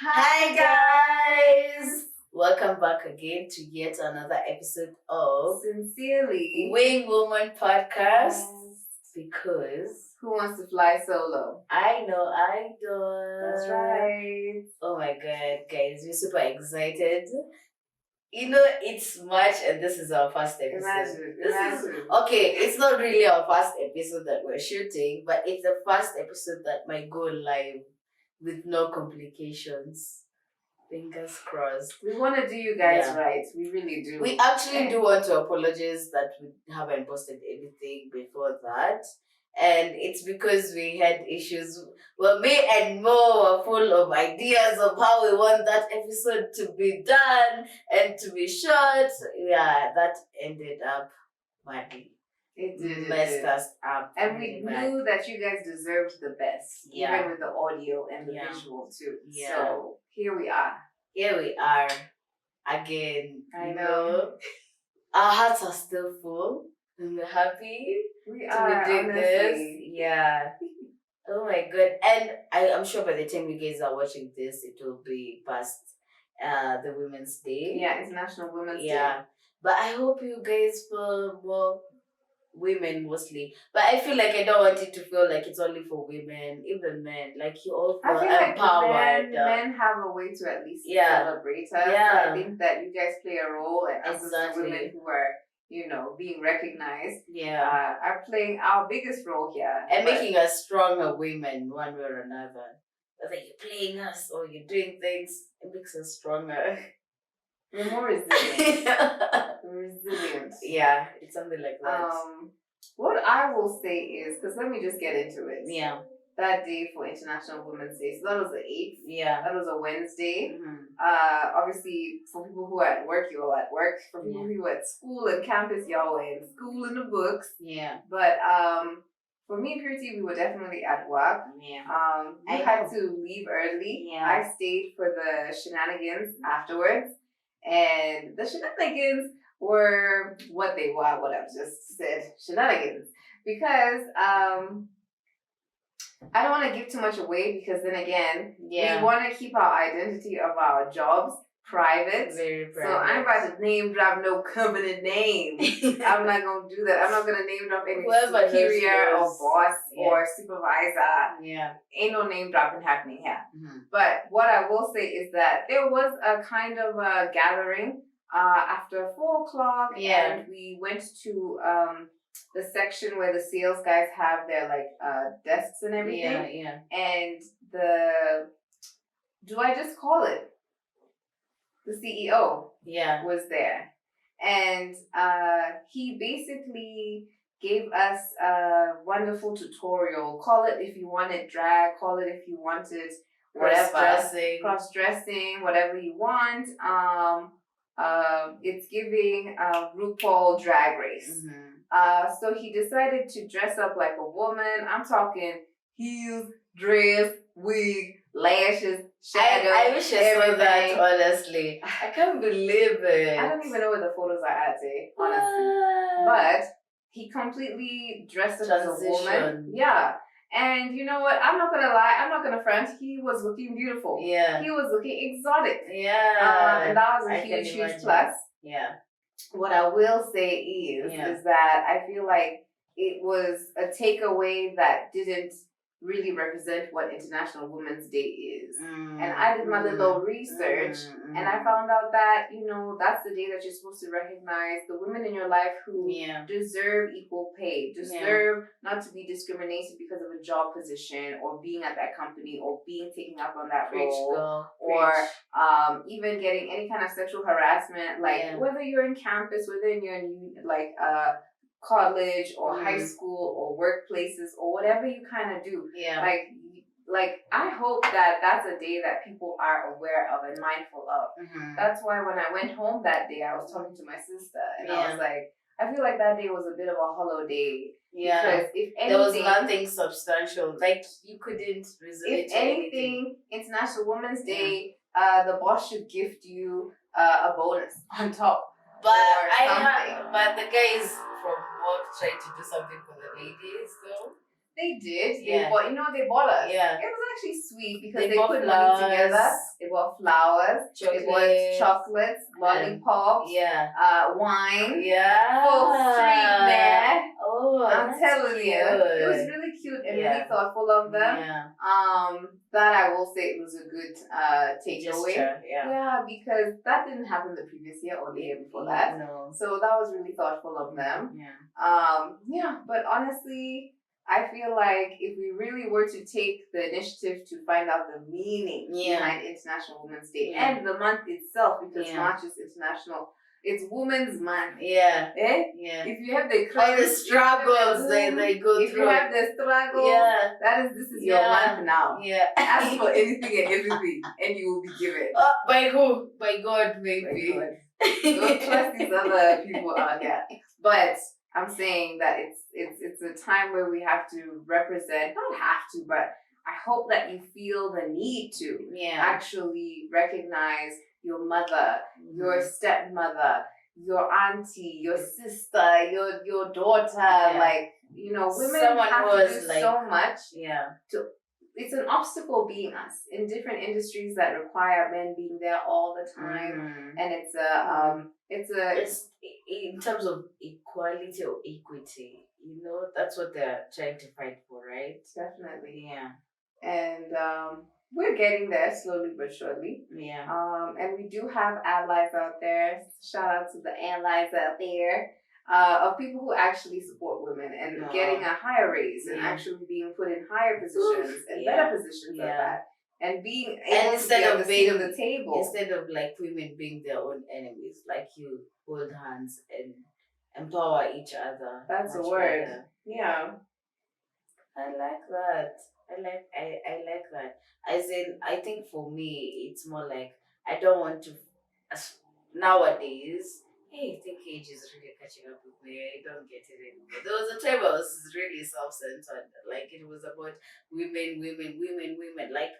Hi guys! Welcome back again to yet another episode of Sincerely, Wing Woman Podcast. Because who wants to fly solo? I know I do. That's right. Oh my god, guys, we're super excited. You know, it's March and this is our first episode. Imagine. Okay, it's not really our first episode that we're shooting, but it's the first episode that might go live with no complications. Fingers crossed. We want to do you guys right. We really do. We actually do want to apologize that we haven't posted anything before that. And it's because we had issues. Well, me and Mo were full of ideas of how we want that episode to be done and to be shot. Yeah, that ended up badly. It did. Messed us up. And we knew that you guys deserved the best, even with the audio and the visual too. Yeah. So here we are. Here we are again. I know. Our hearts are still full and we're happy we to are, be doing honestly. this. Yeah. Oh my god. And I'm sure by the time you guys are watching this, it will be past the Women's Day. Yeah, International Women's Day. Yeah. But I hope you guys feel more women mostly, but I feel like I don't want it to feel like it's only for women, even men. Like you all feel empowered. Men have a way to at least celebrate us. Yeah. I think that you guys play a role, and us as women who are, being recognized, are playing our biggest role here and making us stronger women one way or another. Whether you're playing us or you're doing things, it makes us stronger. We're more resilient. Resilient. Yeah, it's something like that. What I will say is, because let me just get into it. Yeah. That day for International Women's Day, so that was the 8th. Yeah. That was a Wednesday. Mm-hmm. Obviously, for people who are at work, you're all at work. For people who are at school and campus, y'all were in school in the books. Yeah. But for me and Purity, we were definitely at work. Yeah. I had to leave early. Yeah. I stayed for the shenanigans afterwards. And the shenanigans were what they were, what I've just said, shenanigans. Because I don't want to give too much away, because then again, we want to keep our identity of our jobs private. Very private. So I'm about to name drop no company name. I'm not going to do that. I'm not going to name drop any superior or boss or supervisor. Yeah. Ain't no name dropping happening here. Mm-hmm. But what I will say is that there was a kind of a gathering after 4:00, and we went to the section where the sales guys have their desks and everything. Yeah, yeah. And do I just call it? The CEO was there. And he basically gave us a wonderful tutorial. Call it if you wanted drag, call it if you wanted whatever. Cross-dressing, whatever you want. It's giving RuPaul Drag Race. Mm-hmm. So he decided to dress up like a woman. I'm talking heels, dress, wig, lashes, shadow. I wish I saw that, honestly. I can't believe it. I don't even know where the photos are at, honestly. But he completely dressed up as a woman. Yeah. And you know what? I'm not gonna lie. I'm not gonna front. He was looking beautiful. Yeah. He was looking exotic. Yeah. And that was a huge plus. Yeah. What I will say is that I feel like it was a takeaway that didn't really represent what International Women's Day is. And I did my little research, and I found out that, that's the day that you're supposed to recognize the women in your life who deserve equal pay, deserve not to be discriminated because of a job position or being at that company or being taken up on that role, or even getting any kind of sexual harassment, whether you're in campus, whether you're in college or high school or workplaces or whatever you kind of do. Yeah. Like I hope that that's a day that people are aware of and mindful of. Mm-hmm. That's why when I went home that day, I was talking to my sister, and I was like, I feel like that day was a bit of a hollow day. Yeah. Because if anything, there was nothing substantial. Like you couldn't resonate. If anything, International Women's Day, the boss should gift you a bonus on top. But but the guys from work tried to do something for the ladies though. They did. Yeah. They bought us. Yeah. It was actually sweet because They they bought put money together. flowers, They bought flowers. They bought chocolates, lollipops, yeah. Wine. Yeah. Full street there. Oh, I'm that's telling cute. you, it was really cute and Yeah. really thoughtful of them. Yeah. That I will say it was a good takeaway. Gesture, yeah. Yeah, because that didn't happen the previous year or the year before that. No. So that was really thoughtful of them. Yeah. Yeah, but honestly, I feel like if we really were to take the initiative to find out the meaning behind International Women's Day and the month itself, because March is international, it's Women's Month. Yeah. Yeah. If you have the all the struggles they go if through. If you have the struggles, this is your month now. Yeah. Ask for anything and everything, and you will be given. By who? By God, maybe. By God. Don't trust these other people out there. But I'm saying that it's a time where we have to represent, not have to, but I hope that you feel the need to actually recognize your mother, your stepmother, your auntie, your sister, your daughter, like, women Someone have to do so much. It's an obstacle being us in different industries that require men being there all the time, and it's in terms of equality or equity, that's what they're trying to fight for, right? Definitely. Yeah. And we're getting there slowly but surely. Yeah. And we do have allies out there. Shout out to the allies out there. Of people who actually support women and getting a higher raise and actually being put in higher positions and better positions at that. And being able to be at the seat of the table. Instead of like women being their own enemies, like you hold hands and empower each other. That's a word. Better. Yeah. I like that. I like that. As in, I think for me, it's more like I don't want to. Nowadays, hey, I think age is really catching up with me. I don't get it anymore. There was a time I was really self-centered. Like it was about women. Like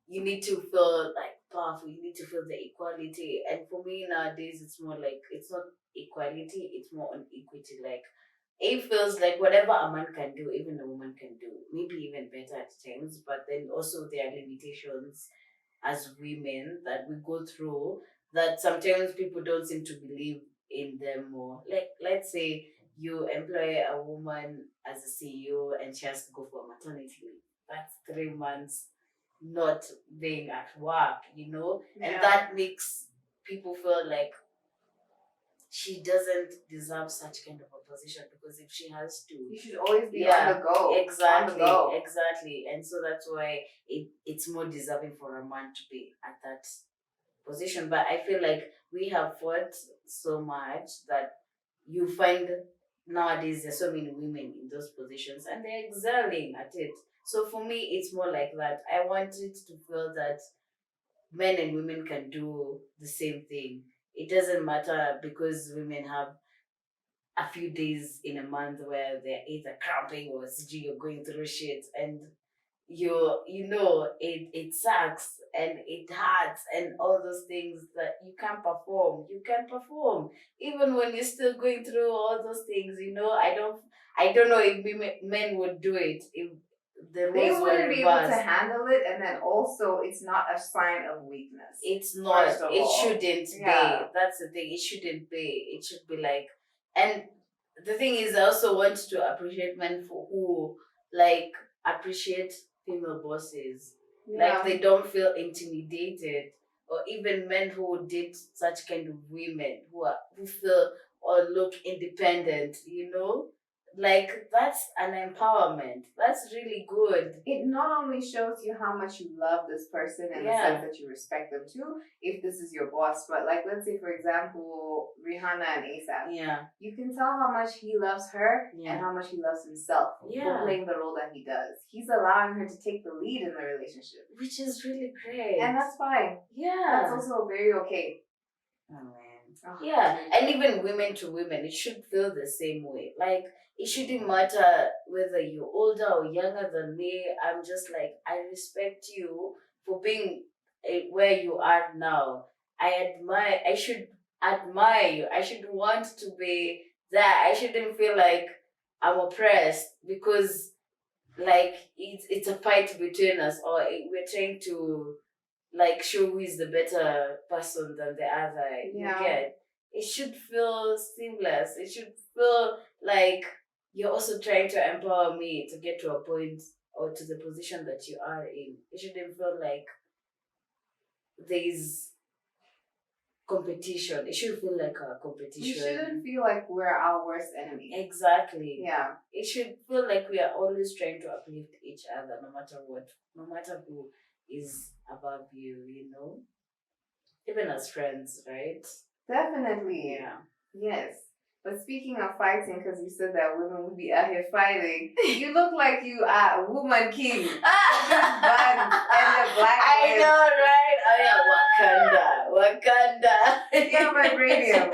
you need to feel like powerful. You need to feel the equality. And for me nowadays, it's more like it's not equality. It's more on equity. Like it feels like whatever a man can do, even a woman can do. Maybe even better at times. But then also there are limitations as women that we go through that sometimes people don't seem to believe in them more. Like, let's say you employ a woman as a CEO and she has to go for maternity leave. That's 3 months not being at work, and that makes people feel like she doesn't deserve such kind of a position because if she has to, you should always be on the go. Exactly. And so that's why it's more deserving for a man to be at that position. But I feel like we have fought so much that you find nowadays there's so many women in those positions and they're excelling at it. So for me, it's more like that. I want it to feel that men and women can do the same thing. It doesn't matter because women have a few days in a month where they're either cramping or you're going through shit and it sucks and it hurts and all those things that you can't perform. You can perform even when you're still going through all those things. I don't know if men would do it if the they roles wouldn't were be able reversed. to handle it, and then also it's not a sign of weakness. It's not. It shouldn't be. That's the thing. It shouldn't be. It should be like, and the thing is, I also want to appreciate men who like appreciate female bosses. Like they don't feel intimidated, or even men who date such kind of women who feel or look independent. Like that's an empowerment. That's really good. It not only shows you how much you love this person and the sense that you respect them too, if this is your boss, but like let's say for example Rihanna and ASAP. Yeah. You can tell how much he loves her and how much he loves himself for playing the role that he does. He's allowing her to take the lead in the relationship. Which is really great. And that's fine. Yeah. That's also very okay. Oh man. Yeah. And even women to women, it should feel the same way. Like it shouldn't matter whether you're older or younger than me. I'm just like, I respect you for being where you are now. I should admire you. I should want to be there. I shouldn't feel like I'm oppressed because like it's a fight between us, or we're trying to like show who is the better person than the other. You Yeah. get, it should feel seamless. It should feel like you're also trying to empower me to get to a point or to the position that you are in. It shouldn't feel like there's competition. It should feel like a competition. We shouldn't feel like we're our worst enemy. Exactly. Yeah. It should feel like we are always trying to uplift each other, no matter what, no matter who is above you, you know? Even as friends, right? Definitely. Yeah. Yes. But speaking of fighting, because you said that women would be out here fighting, you look like you are a woman king. With this bun and the black I hair. know, right? Oh yeah, Wakanda. Yeah, vibranium.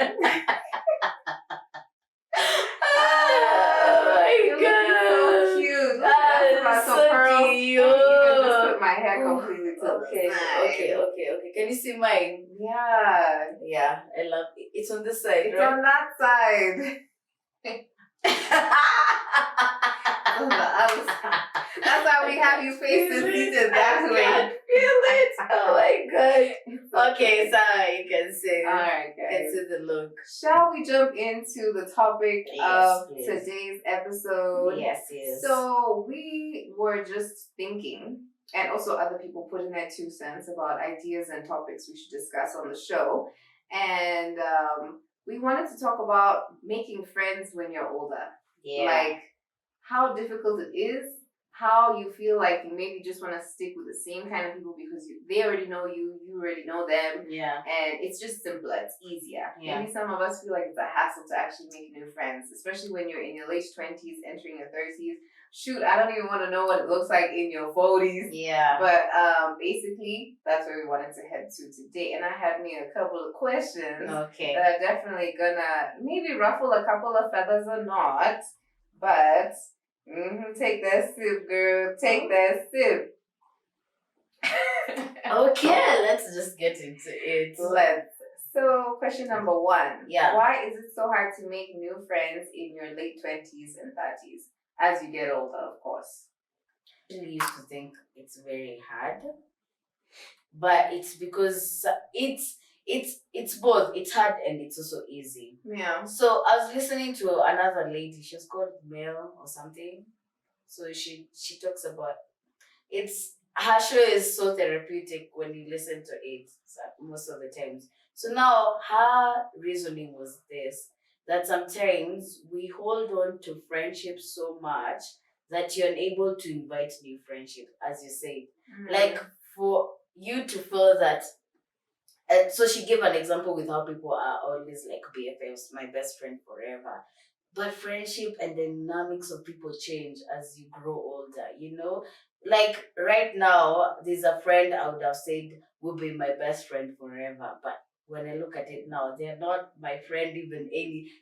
Oh my You're looking so cute. That's so pearls. cute. Let me even just put my hair completely to the Okay, side. okay. Can you see mine? Yeah. Yeah, I love it. It's on this side, It's right? on that side. On the other side. That's why we have you facing seated that way. I feel it. Oh my god. Okay, so you can see. Alright, You can guys. see the look. Shall we jump into the topic Yes, of please. today's episode? Yes. So we were just thinking, and also other people put in their 2 cents about ideas and topics we should discuss on the show. And we wanted to talk about making friends when you're older. Yeah. Like how difficult it is, how you feel like you maybe just want to stick with the same kind of people because they already know you, you already know them. Yeah. And it's just simpler, it's easier. Yeah. Maybe some of us feel like it's a hassle to actually make new friends, especially when you're in your late 20s, entering your 30s. Shoot, I don't even want to know what it looks like in your 40s. Yeah. But basically, that's where we wanted to head to today. And I had me a couple of questions Okay. that are definitely gonna maybe ruffle a couple of feathers or not. But take that sip, girl. Take that sip. Okay, let's just get into it. Let's. So, question number 1. Yeah. Why is it so hard to make new friends in your late 20s and 30s? As you get older, of course. I really used to think it's very hard, but it's because it's both. It's hard and it's also easy. Yeah. So I was listening to another lady. She's called Mel or something. So she talks about it's her show is so therapeutic when you listen to it most of the times. So now her reasoning was this, that sometimes we hold on to friendships so much that you're unable to invite new friendship, as you said. Like for you to feel that. And so she gave an example with how people are always like BFFs, my best friend forever. But friendship and dynamics of people change as you grow older, you know? Like right now, there's a friend I would have said will be my best friend forever. But when I look at it now, they're not my friend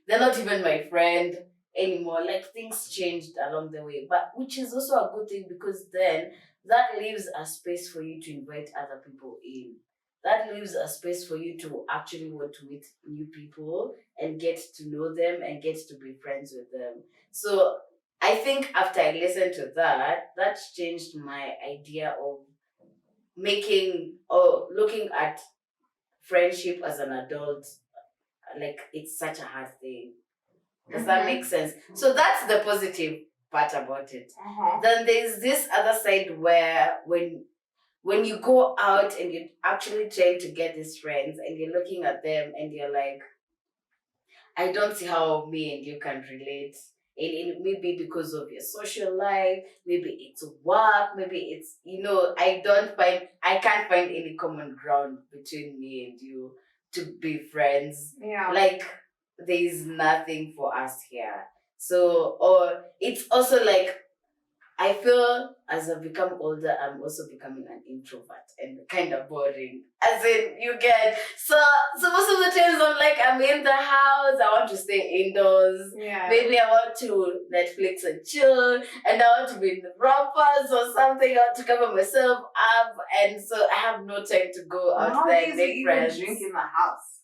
they're not even my friend anymore. Like things changed along the way. But which is also a good thing because then that leaves a space for you to invite other people in. That leaves a space for you to actually want to meet new people and get to know them and get to be friends with them. So I think after I listened to that, that changed my idea of making or looking at friendship as an adult. Like it's such a hard thing. Does that make sense? So that's the positive part about it. Then there's this other side where when you go out and you're actually trying to get these friends and you're looking at them and you're like, I don't see how me and you can relate. And maybe because of your social life, maybe it's work, maybe it's, I can't find any common ground between me and you to be friends. Yeah. Like, there's nothing for us here. So, or it's also like, I feel as I've become older, I'm also becoming an introvert and kind of boring. As in, you get so most of the times I'm in the house. I want to stay indoors. Yeah. Maybe I want to Netflix and chill, and I want to be in the rampers or something. I want to cover myself up, and so I have no time to go out there and make friends. Drink in the house.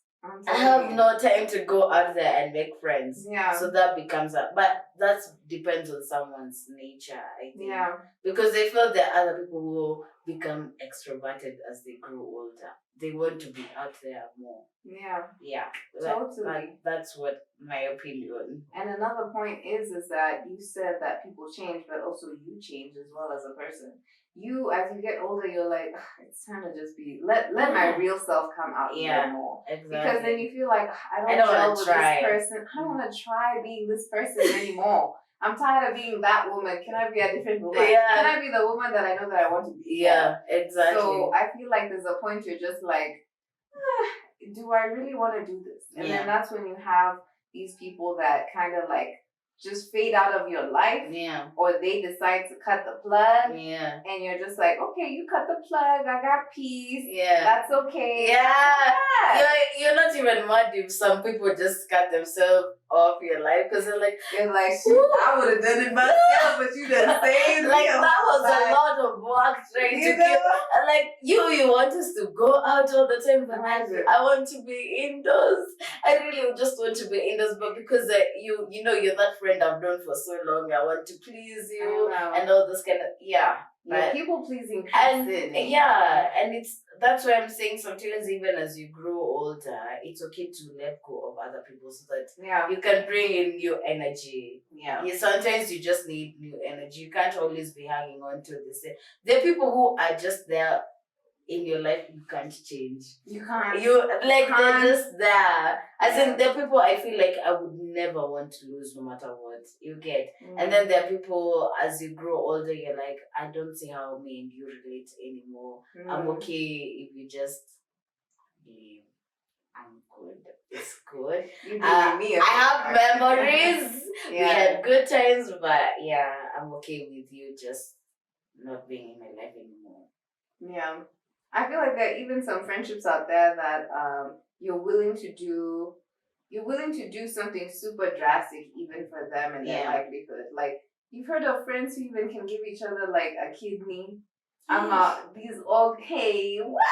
I have no time to go out there and make friends. Yeah. So that becomes but that depends on someone's nature, I think. Yeah. Because they feel there are other people who become extroverted as they grow older. They want to be out there more. Yeah. Yeah. Totally. That's what my opinion. And another point is that you said that people change, but also you change as well as a person. You, as you get older, you're like, it's time to just be let my real self come out even more. Exactly. Because then you feel like I don't gel with this person. I don't want to try being this person anymore. I'm tired of being that woman. Can I be a different woman? Yeah. Can I be the woman that I know that I want to be? Yeah, exactly. So I feel like there's a point you're just like, do I really want to do this? And then that's when you have these people that kind of like just fade out of your life. Yeah. Or they decide to cut the plug. Yeah. And you're just like, okay, you cut the plug. I got peace. Yeah. That's okay. Yeah. You're not even mad if some people just cut themselves off your life because they're like, I would have done it myself, but you done saved like me. That was a lot of work trying to keep. Like you want us to go out all the time, but I want to be indoors. I really just want to be indoors, but because you're that friend I've known for so long, I want to please you and all this kind of people pleasing and that's why I'm saying sometimes even as you grow older, it's okay to let go of other people so that you can bring in new energy. Sometimes you just need new energy. You can't always be hanging on to the same. There are people who are just there in your life you can't change. You can't. They're just there. As in, there are people I feel like I would never want to lose no matter what. You get. And then there are people as you grow older, you're like, I don't see how me and you relate anymore. I'm okay if you just leave. I'm good. It's good. I have memories. We had good times, but I'm okay with you just not being in my life anymore. Yeah. I feel like there are even some friendships out there that you're willing to do something super drastic even for them and their livelihood. Like you've heard of friends who even can give each other like a kidney. Hey, what?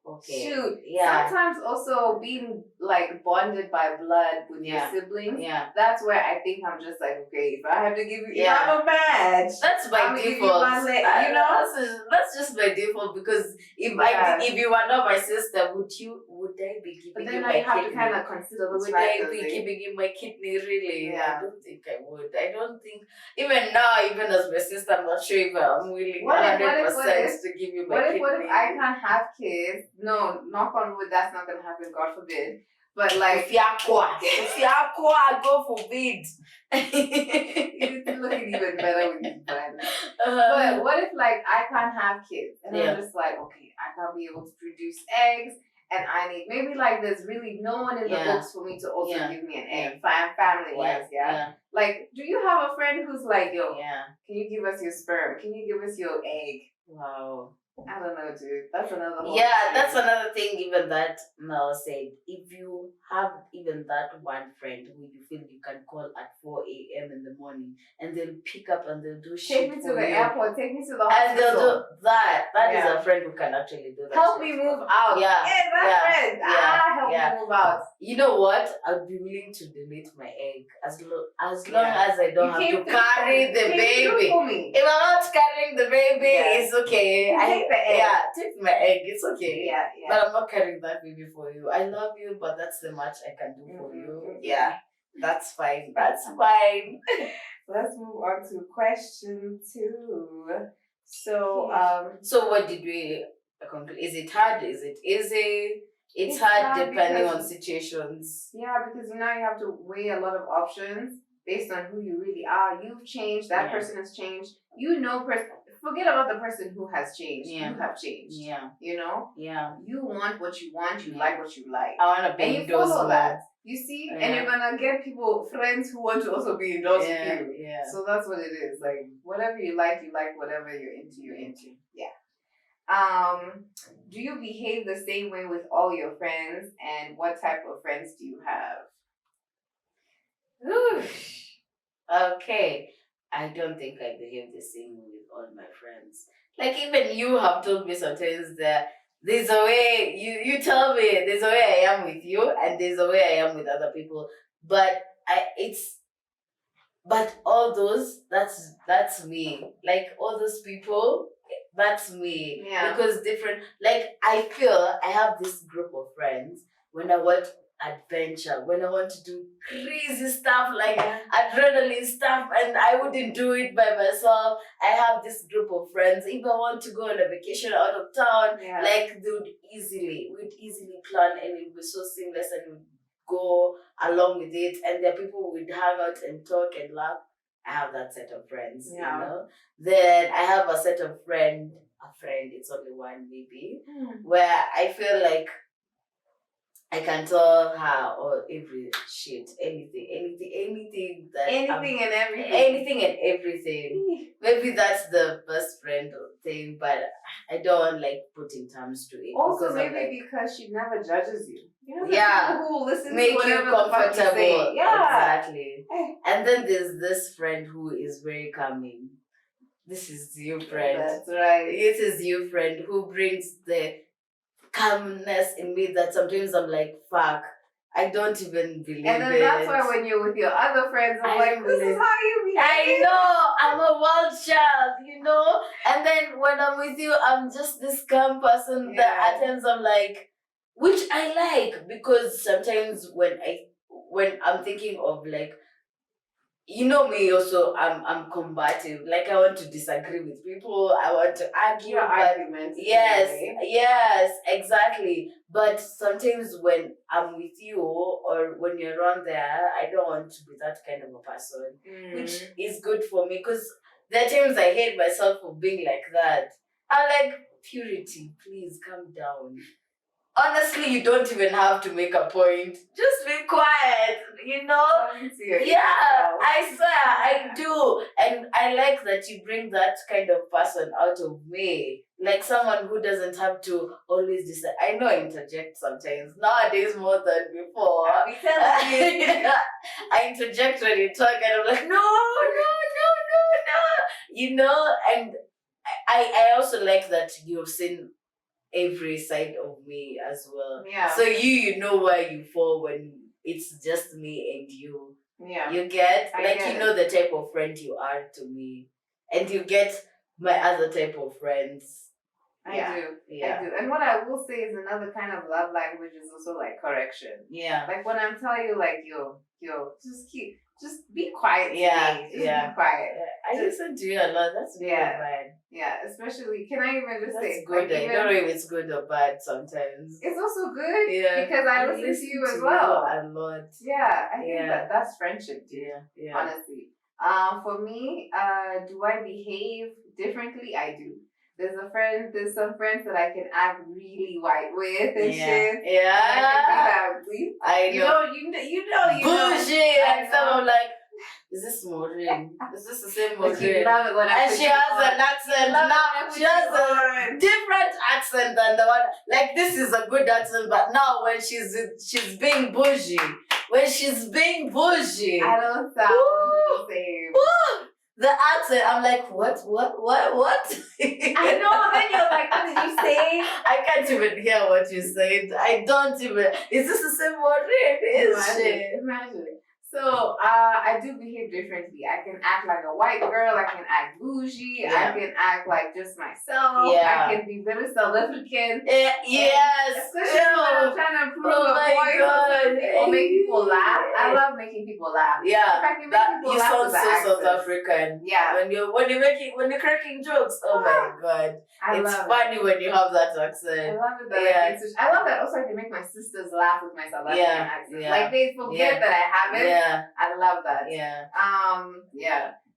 Okay. Shoot. Sometimes also being like bonded by blood with your siblings. Yeah. That's where I think I'm just like, okay, if I have to give you if I'm a badge. That's by default. That's just by default because if you were not my sister, would I be giving you my kidney? But then you have to kind of consider those factors. Would I be giving you my kidney really? Yeah. I don't think I would. I don't think even now, even as my sister, I'm not sure if I'm willing 100% to give you my kidney. What if I can't have kids? No, knock on wood, that's not gonna happen, God forbid. But like, God forbid. You're looking even better with these plans. But what if like I can't have kids and I'm just like, okay, I can't be able to produce eggs and I need maybe like there's really no one in the books for me to also give me an egg, family wise, Like, do you have a friend who's like, yo, can you give us your sperm? Can you give us your egg? Wow. I don't know, dude. That's another whole that's another thing, even that Mel said. If you have even that one friend who you feel you can call at 4 a.m. in the morning and they'll pick up and they'll do shit. Take me to the airport, take me to the hospital. And they'll do that. That is a friend who can actually do that. Help me move out. Friend. Help me move out. You know what? I'd be willing to donate my egg as long as I don't have to carry the baby. If I'm not carrying the baby, it's okay. Take the egg. Take my egg. It's okay. But I'm not carrying that baby for you. I love you, but that's the much I can do for you. Yeah, that's fine. That's fine. Let's move on to question 2. So, so what did we conclude? Is it hard? Is it easy? It's hard depending on situations. Yeah, because you have to weigh a lot of options based on who you really are. You've changed. That person has changed. Forget about the person who has changed. You have changed. Yeah. You know? Yeah. You want what you want. You like what you like. I want to be indoors. And you follow that. You see? And you're going to get friends who want to also be indoors with you. Yeah. So that's what it is. Like, whatever you like. Whatever you're into. Yeah. Do you behave the same way with all your friends? And what type of friends do you have? Okay. I don't think I behave the same way with all my friends. Like even you have told me sometimes that there's a way you tell me there's a way I am with you and there's a way I am with other people. But But all those, that's me. Like all those people, that's me. Yeah. Because different, like I feel I have this group of friends when I want adventure, when I want to do crazy stuff like adrenaline stuff, and I wouldn't do it by myself. I have this group of friends. If I want to go on a vacation out of town, like we'd easily plan, and it would be so seamless, and we'd go along with it, and there are people would hang out and talk and laugh. I have that set of friends, you know. Then I have a set of a friend, it's only one maybe, where I feel like I can tell her or every shit, anything that anything and everything. Anything and everything. Maybe that's the best friend thing, but I don't like putting terms to it. Also, maybe because she never judges you. You know, people who listen make to you comfortable. Yeah. Exactly. And then there's this friend who is very calming. This is your friend. That's right. It is your friend who brings the calmness in me that sometimes I'm like, fuck, I don't even believe it. And then that's why when you're with your other friends, I'm like, this is how you behave. I know, I'm a wild child, you know? And then when I'm with you, I'm just this calm person that at times I'm like, which I like, because sometimes when I'm thinking of like, you know me also, I'm combative. Like I want to disagree with people. I want to argue. Arguments. Yes, exactly. But sometimes when I'm with you or when you're around there, I don't want to be that kind of a person, which is good for me because there are times I hate myself for being like that. I'm like, purity, please calm down. Honestly, you don't even have to make a point. Just be quiet, you know? I swear, I do. And I like that you bring that kind of person out of me. Like someone who doesn't have to always decide. I know I interject sometimes. Nowadays, more than before. I interject when you talk and I'm like, no. You know? And I also like that you've seen every side of me as well. Yeah. So you know where you fall when it's just me and you. Yeah. You get you know the type of friend you are to me. And you get my other type of friends. I do. And what I will say is another kind of love language is also like correction. Yeah. Like when I'm telling you like yo, just be quiet today. Just be quiet. I listen to you a lot. That's really bad. Yeah, especially can I even just say good? Like, I don't know if it's good or bad sometimes. It's also good because I listen to you as you well. a lot. Yeah, I think that's friendship, dude. Yeah. Honestly. For me, do I behave differently? I do. There's some friends that I can act really white with and shit. Yeah. I know. You know. Bullshit. And some I'm like, is this Maureen? Is this the same Maureen? And she has an accent now. She has a different accent than the one. Like this is a good accent, but now when she's being bougie. When she's being bougie. I don't sound the same. The accent, I'm like, what? I know, then you're like, what did you say? I can't even hear what you said. I don't even. Is this the same word? Imagine. So, I do behave differently. I can act like a white girl. I can act bougie. I can act like just myself. I can be very South African. Yes. Especially when I'm trying to improve a voice or make people laugh. I love making people laugh. Yeah. If I can make people you laugh sound so South African. Yeah. When you're cracking jokes. Oh my god. It's funny when you have that accent. I love it. I love that also I can make my sisters laugh with my South African accent. Like they forget that I have it. I love that.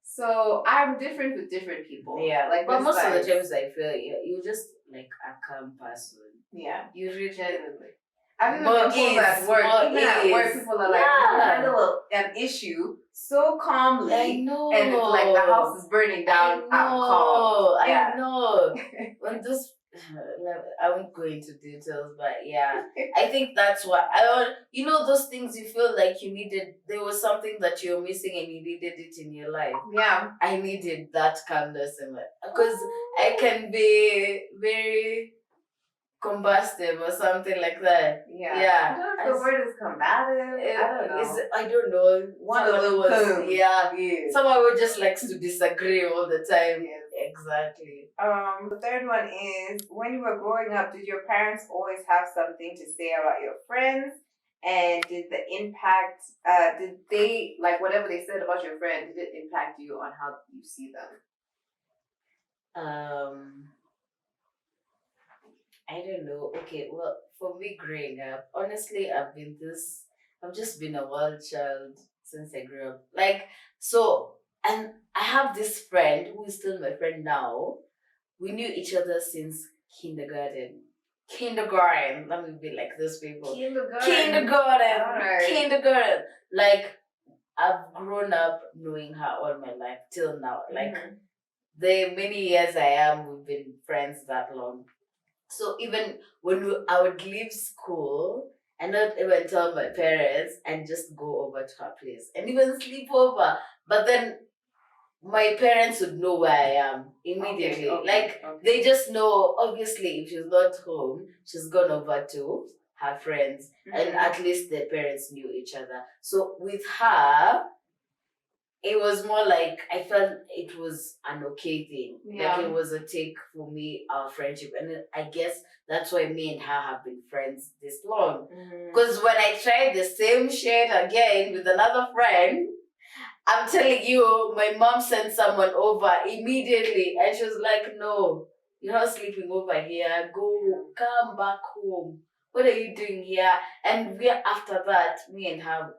So I'm different with different people. But most of the times I feel you're just like a calm person. You really genuinely. I've even been told at work, at work, people are like, you handle an issue so calmly. I know. And it's like the house is burning down. I know. When this, I won't go into details, but I think that's what those things you feel like you needed. There was something that you're missing and you needed it in your life. I needed that calmness in it because I can be very combustive or something like that. Yeah. Yeah. I don't know if the word is combative. I don't know. I don't know. One of those terms. Yeah. Yes. Someone who just likes to disagree all the time. Yes. Exactly. The third one is, when you were growing up, did your parents always have something to say about your friends? And did the impact, did they, like whatever they said about your friend, did it impact you on how you see them? I don't know. Okay, well, for me growing up, honestly, I've just been a wild child since I grew up. And I have this friend who is still my friend now. We knew each other since kindergarten. Kindergarten. Let me be like those people. Kindergarten. Alright. Kindergarten. Like, I've grown up knowing her all my life till now. Like, the many years we've been friends that long. So even I would leave school and not even tell my parents and just go over to her place and even sleep over. But then my parents would know where I am immediately. Okay. They just know, obviously, if she's not home, she's gone over to her friends. And at least their parents knew each other. So with her, it was more like I felt it was an okay thing. Yeah. Like it was a take for me, our friendship. And I guess that's why me and her have been friends this long. Because when I tried the same shit again with another friend, I'm telling you, my mom sent someone over immediately. And she was like, no, you're not sleeping over here. Go, come back home. What are you doing here? And after that, me and her,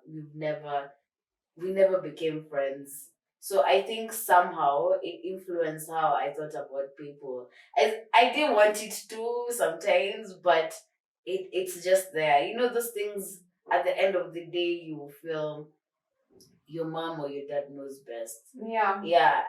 we never became friends. So I think somehow it influenced how I thought about people. I didn't want it to sometimes, but it's just there. You know those things at the end of the day you feel your mom or your dad knows best. Yeah. Yeah.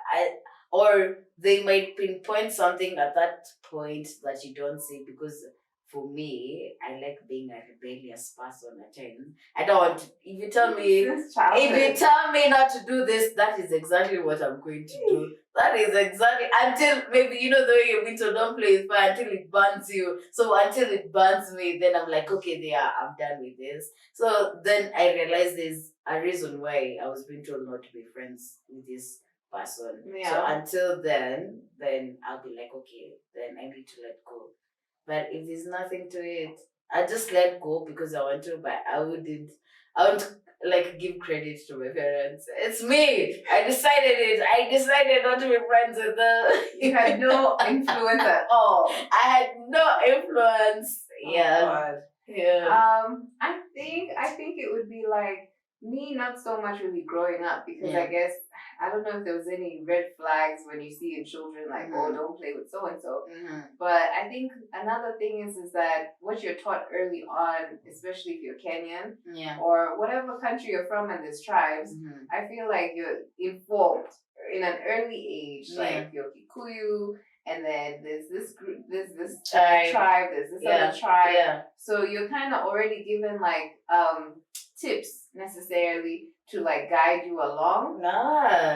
Or they might pinpoint something at that point that you don't see because for me, I like being a rebellious person at times. I don't want to, if you tell me not to do this, that is exactly what I'm going to do. That is exactly until maybe you know the way your winter don't play with fire until it burns you. So until it burns me, then I'm like, okay, I'm done with this. So then I realized there's a reason why I was being told not to be friends with this person. Yeah. So until then I'll be like, okay, then I need to let go. But if there's nothing to it, I just let go because I want to, but I wouldn't like give credit to my parents. It's me. I decided it. I decided not to be friends with them. You had no influence at all. I had no influence. Yeah. God. Yeah. I think it would be like me, not so much really growing up because I guess I don't know if there was any red flags when you see in children like, oh, don't play with so and so. But I think another thing is that what you're taught early on, especially if you're Kenyan or whatever country you're from and there's tribes, I feel like you're informed in an early age, like you're Kikuyu. And then there's this group, there's this tribe, there's this other tribe. Yeah. So you're kind of already given like tips necessarily to like guide you along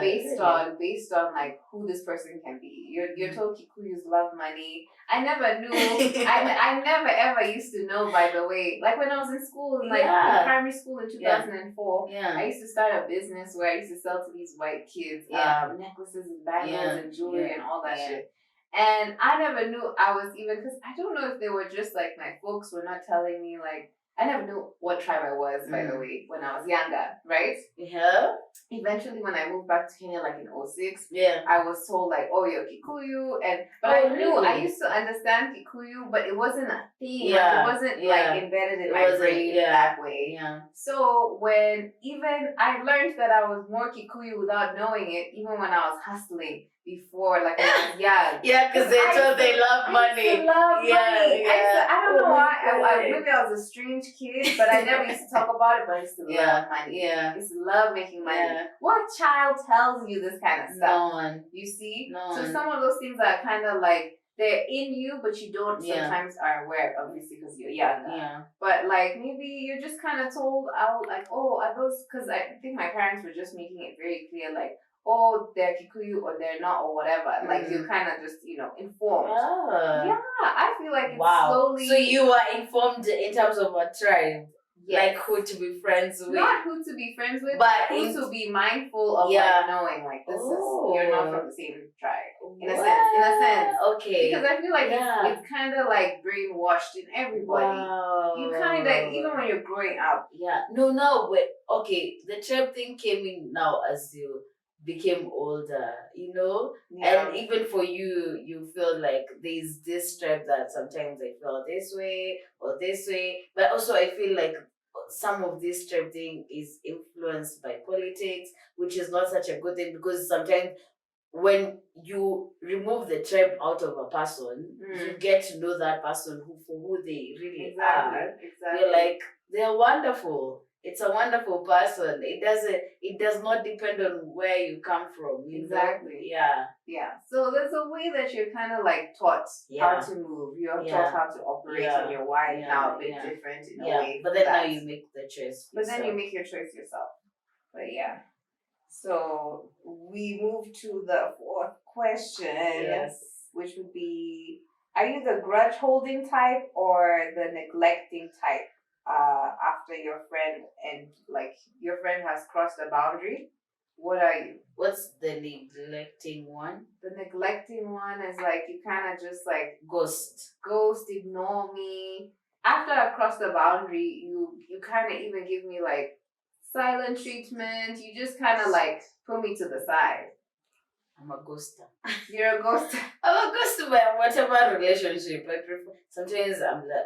based on like who this person can be. You're told Kikuyus love money. I never knew. I never ever used to know, by the way. Like when I was in school, in primary school in 2004, I used to start a business where I used to sell to these white kids necklaces and bangles and jewelry and all that shit. And I never knew I was even, because I don't know if they were just like my folks were not telling me, like, I never knew what tribe I was, by the way, when I was younger, right? Yeah. Eventually, when I moved back to Kenya, like in 2006, I was told, like, oh, you're Kikuyu. But I knew, I used to understand Kikuyu, but it wasn't a thing. Yeah. Like, it wasn't like embedded in my brain that way. Yeah. So when even I learned that I was more Kikuyu without knowing it, even when I was hustling before, like when I was young. Yeah, because they told they love money. I love money. I don't know why. Maybe I was a strange kid, but I never used to talk about it, but I used to love money. Yeah. I used to love making money. Yeah. What child tells you this kind of stuff? No one. You see? No one. So some of those things are kind of like, they're in you, but you don't sometimes are aware, obviously, because you're younger. Yeah. But like maybe you're just kind of told out, like, oh, are those? Because I think my parents were just making it very clear, like, oh, they're Kikuyu or they're not or whatever. Like you're kind of just informed. Yeah, I feel like it's slowly. So you are informed in terms of a tribe. Yes. Like who to be friends with. Not who to be friends with, but who to be mindful of like knowing like this is you're not from the same tribe. In a sense. Okay. Because I feel like it's kind of like brainwashed in everybody. Wow. You kind of, even when you're growing up. Yeah. No, but okay, the tribe thing came in now as you became older, and even for you, you feel like there's this tribe that sometimes I feel this way or this way, but also I feel like some of this tribe thing is influenced by politics, which is not such a good thing because sometimes when you remove the tribe out of a person, you get to know that person for who they really are. Exactly. You're like, they're wonderful. It's a wonderful person. It does not depend on where you come from. Exactly. Yeah. Yeah. So there's a way that you're kind of like taught how to move. You're taught how to operate and you're wired now a bit different in a way. But then now you make the choice. But then you make your choice yourself. But yeah. So we move to the fourth question, which would be: are you the grudge holding type or the neglecting type? After your friend and like your friend has crossed a boundary, what are you? What's the neglecting one? The neglecting one is like you kind of just like ghost, ignore me. After I've crossed the boundary, you kind of even give me like silent treatment. You just kind of like put me to the side. I'm a ghoster. You're a ghoster. I'm a ghoster by whatever relationship I prefer. Sometimes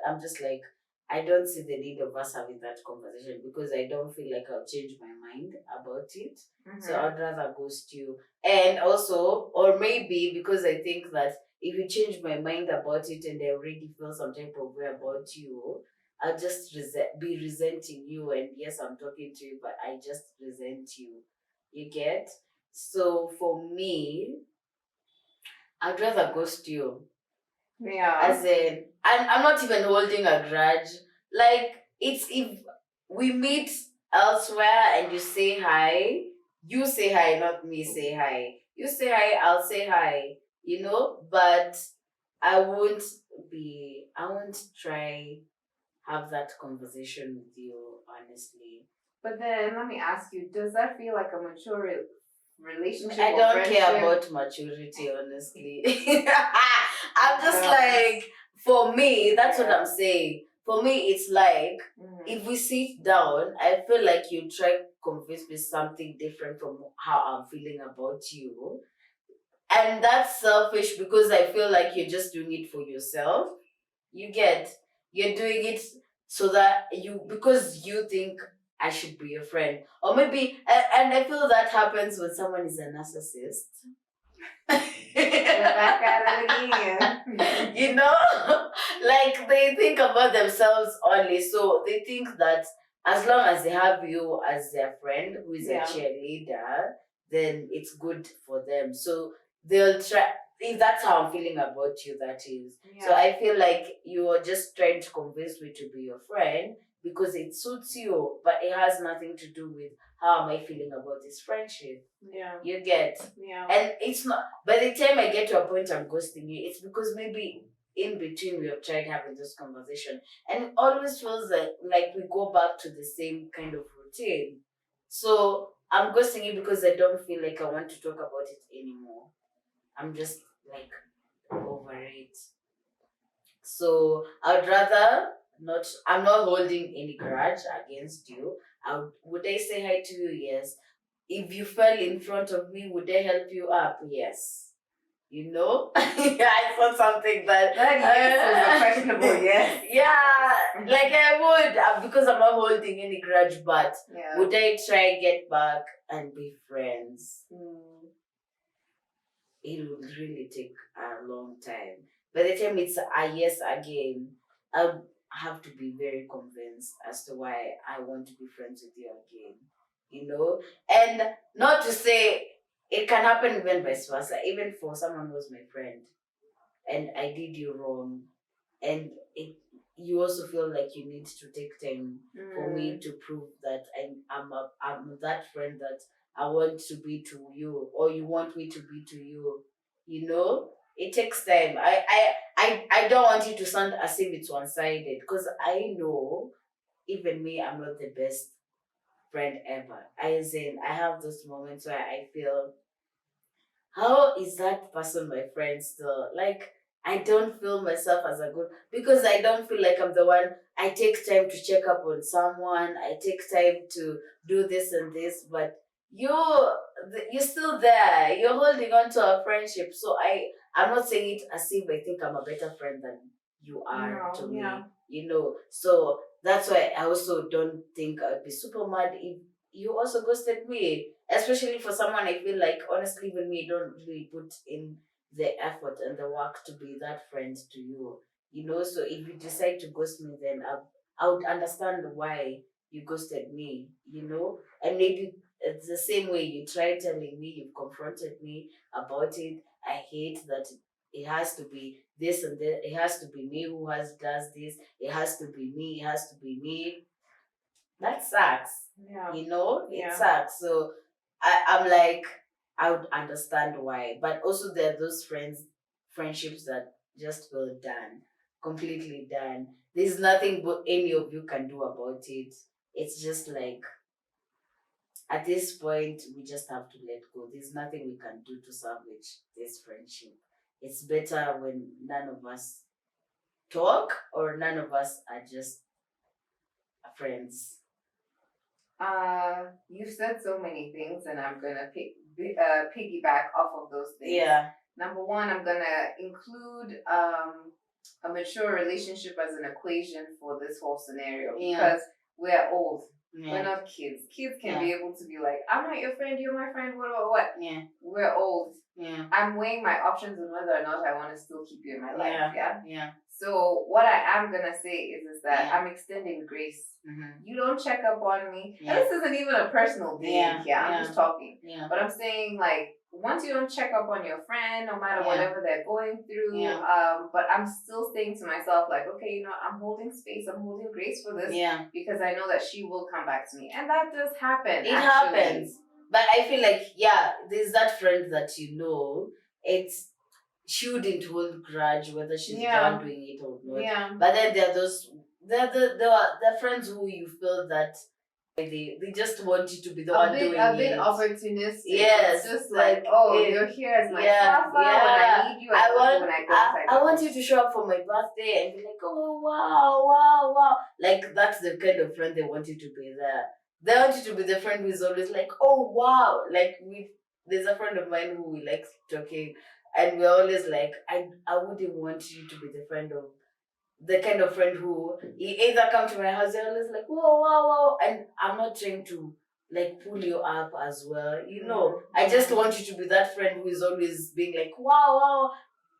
I'm just like, I don't see the need of us having that conversation because I don't feel like I'll change my mind about it. So I'd rather ghost you. And also, or maybe because I think that if you change my mind about it and I already feel some type of way about you, I'll just be resenting you. And yes, I'm talking to you, but I just resent you. You get? So for me, I'd rather ghost you. Yeah. As in, I'm not even holding a grudge. Like, it's if we meet elsewhere and you say hi, not me say hi. You say hi, I'll say hi, but I won't I won't try have that conversation with you, honestly. But then let me ask you, does that feel like a mature relationship? I don't care about maturity, honestly. I'm just like, for me, that's what I'm saying. For me, it's like, if we sit down, I feel like you try to convince me something different from how I'm feeling about you. And that's selfish because I feel like you're just doing it for yourself. You're doing it so that because you think I should be your friend. Or maybe, and I feel that happens when someone is a narcissist. Back at it again. Like they think about themselves only. So they think that as long as they have you as their friend who is a cheerleader, then it's good for them. So they'll try. If that's how I'm feeling about you, that is. So I feel like you're just trying to convince me to be your friend because it suits you, but it has nothing to do with how am I feeling about this friendship. Yeah. You get? Yeah. And it's not, by the time I get to a point I'm ghosting you, it's because maybe in between we have tried having this conversation and it always feels like we go back to the same kind of routine. So I'm ghosting you because I don't feel like I want to talk about it anymore. I'm just like over it. So I'd rather not. I'm not holding any grudge against you. Would I say hi to you? Yes. If you fell in front of me, would I help you up? Yes. I saw something that yes was a questionable yes. Yeah, like I would because I'm not holding any grudge. But would I try get back and be friends? It would really take a long time. By the time it's a yes again, I'll have to be very convinced as to why I want to be friends with you again. And not to say it can happen even vice versa, even for someone who's my friend and I did you wrong, and you also feel like you need to take time for me to prove that I'm that friend that I want to be to you, or you want me to be to you. It takes time. I don't want you to sound as if it's one-sided, because I know, even me, I'm not the best friend ever. I have those moments where I feel, how is that person my friend still? Like, I don't feel myself as a good, because I don't feel like I'm the one. I take time to check up on someone. I take time to do this and this, but you're still there. You're holding on to our friendship. So I'm not saying it as if I think I'm a better friend than you are to me. Yeah. So that's why I also don't think I'd be super mad if you also ghosted me, especially for someone I feel like, honestly, even me, don't really put in the effort and the work to be that friend to you. So if you decide to ghost me, then I would understand why you ghosted me. And maybe it's the same way you tried telling me, you've confronted me about it. I hate that it has to be this and that. It has to be me who does this. It has to be me. It has to be me. That sucks. Yeah. It sucks. So I'm like, I would understand why. But also there are those friendships that just feel done. Completely done. There's nothing but any of you can do about it. It's just like, at this point, we just have to let go. There's nothing we can do to salvage this friendship. It's better when none of us talk, or none of us are just friends. You've said so many things, and I'm gonna piggyback off of those things. Yeah. Number one, I'm gonna include a mature relationship as an equation for this whole scenario, because we're old. Yeah. We're not kids. Kids can be able to be like, I'm not your friend, you're my friend, what? Yeah. We're old. Yeah. I'm weighing my options on whether or not I want to still keep you in my life. Yeah. So what I am gonna say is that I'm extending grace. Mm-hmm. You don't check up on me. And this isn't even a personal thing. I'm just talking. But I'm saying, like, once you don't check up on your friend, no matter whatever they're going through, but I'm still saying to myself, like, okay, I'm holding space, I'm holding grace for this, because I know that she will come back to me. And that does happen. It happens. But I feel like, there's that friend that she wouldn't hold grudge whether she's done doing it or not. Yeah. But then there are the friends who you feel that they just want you to be the one doing it. A bit opportunistic. Yes. It's just like, you're here as my papa when I need you. I want you to show up for my birthday and be like, oh, wow. Like, that's the kind of friend they want you to be there. They want you to be the friend who is always like, oh, wow. Like, there's a friend of mine who we like talking, and we're always like, I wouldn't want you to be the kind of friend who he either come to my house, they're always like, wow, and I'm not trying to like pull you up as well. I just want you to be that friend who is always being like, wow,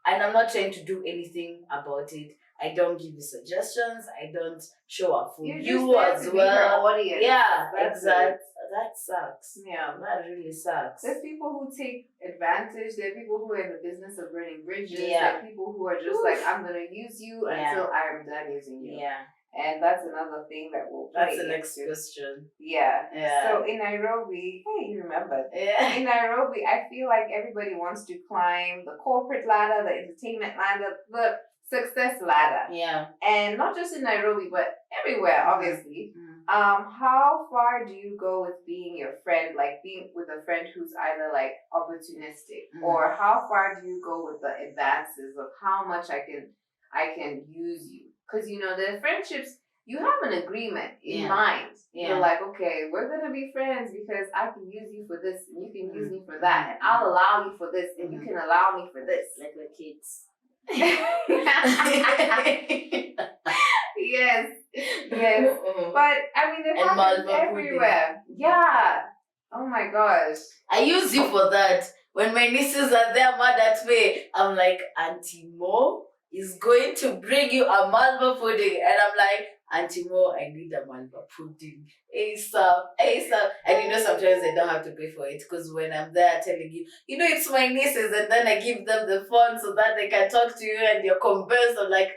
and I'm not trying to do anything about it. I don't give you suggestions. I don't show up for you as well. Audience. Yeah, exactly. That sucks. Yeah, that really sucks. There's people who take advantage. There are people who are in the business of burning bridges. There are people who are just like, I'm gonna use you until I'm done using you. Yeah. And that's another thing that will play. That's the next question. Yeah. So in Nairobi, hey, you remember? Yeah. In Nairobi, I feel like everybody wants to climb the corporate ladder, the entertainment ladder, the success ladder. Yeah. And not just in Nairobi, but everywhere, obviously. Mm-hmm. How far do you go with being your friend, like being with a friend who's either like opportunistic, or how far do you go with the advances of how much I can use you? Because the friendships, you have an agreement in mind. Yeah. You're like, okay, we're gonna be friends because I can use you for this, and you can use me for that, and I'll allow you for this, and you can allow me for this. Like the kids. Yes. But I mean, it happens everywhere. Yeah. Oh my gosh. I use you for that. When my nieces are there mad at me, I'm like, Auntie Mo is going to bring you a Malva pudding, and I'm like, Auntie Mo, I need a Malva pudding ASAP. And sometimes I don't have to pay for it, because when I'm there telling you, it's my nieces, and then I give them the phone so that they can talk to you and you're convinced. I'm like,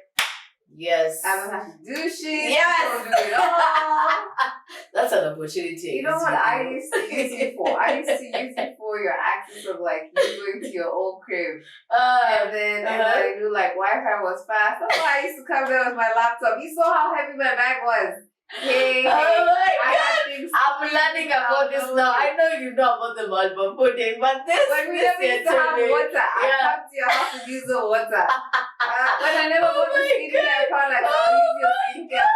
yes. I don't have to do shit. Yes. Don't do it all. That's an opportunity. You know what I used to use you for? I used to use you for your access of like you going to your old crib. And then I knew like Wi-Fi was fast. That's why I used to come there with my laptop. You saw how heavy my bag was. Hey, oh my I God. had things I'm learning about this now. I know you know about the Malva pudding, but this when we never used to have water, I come to your house to use the water. When I never go to skincare products, I'll use your skincare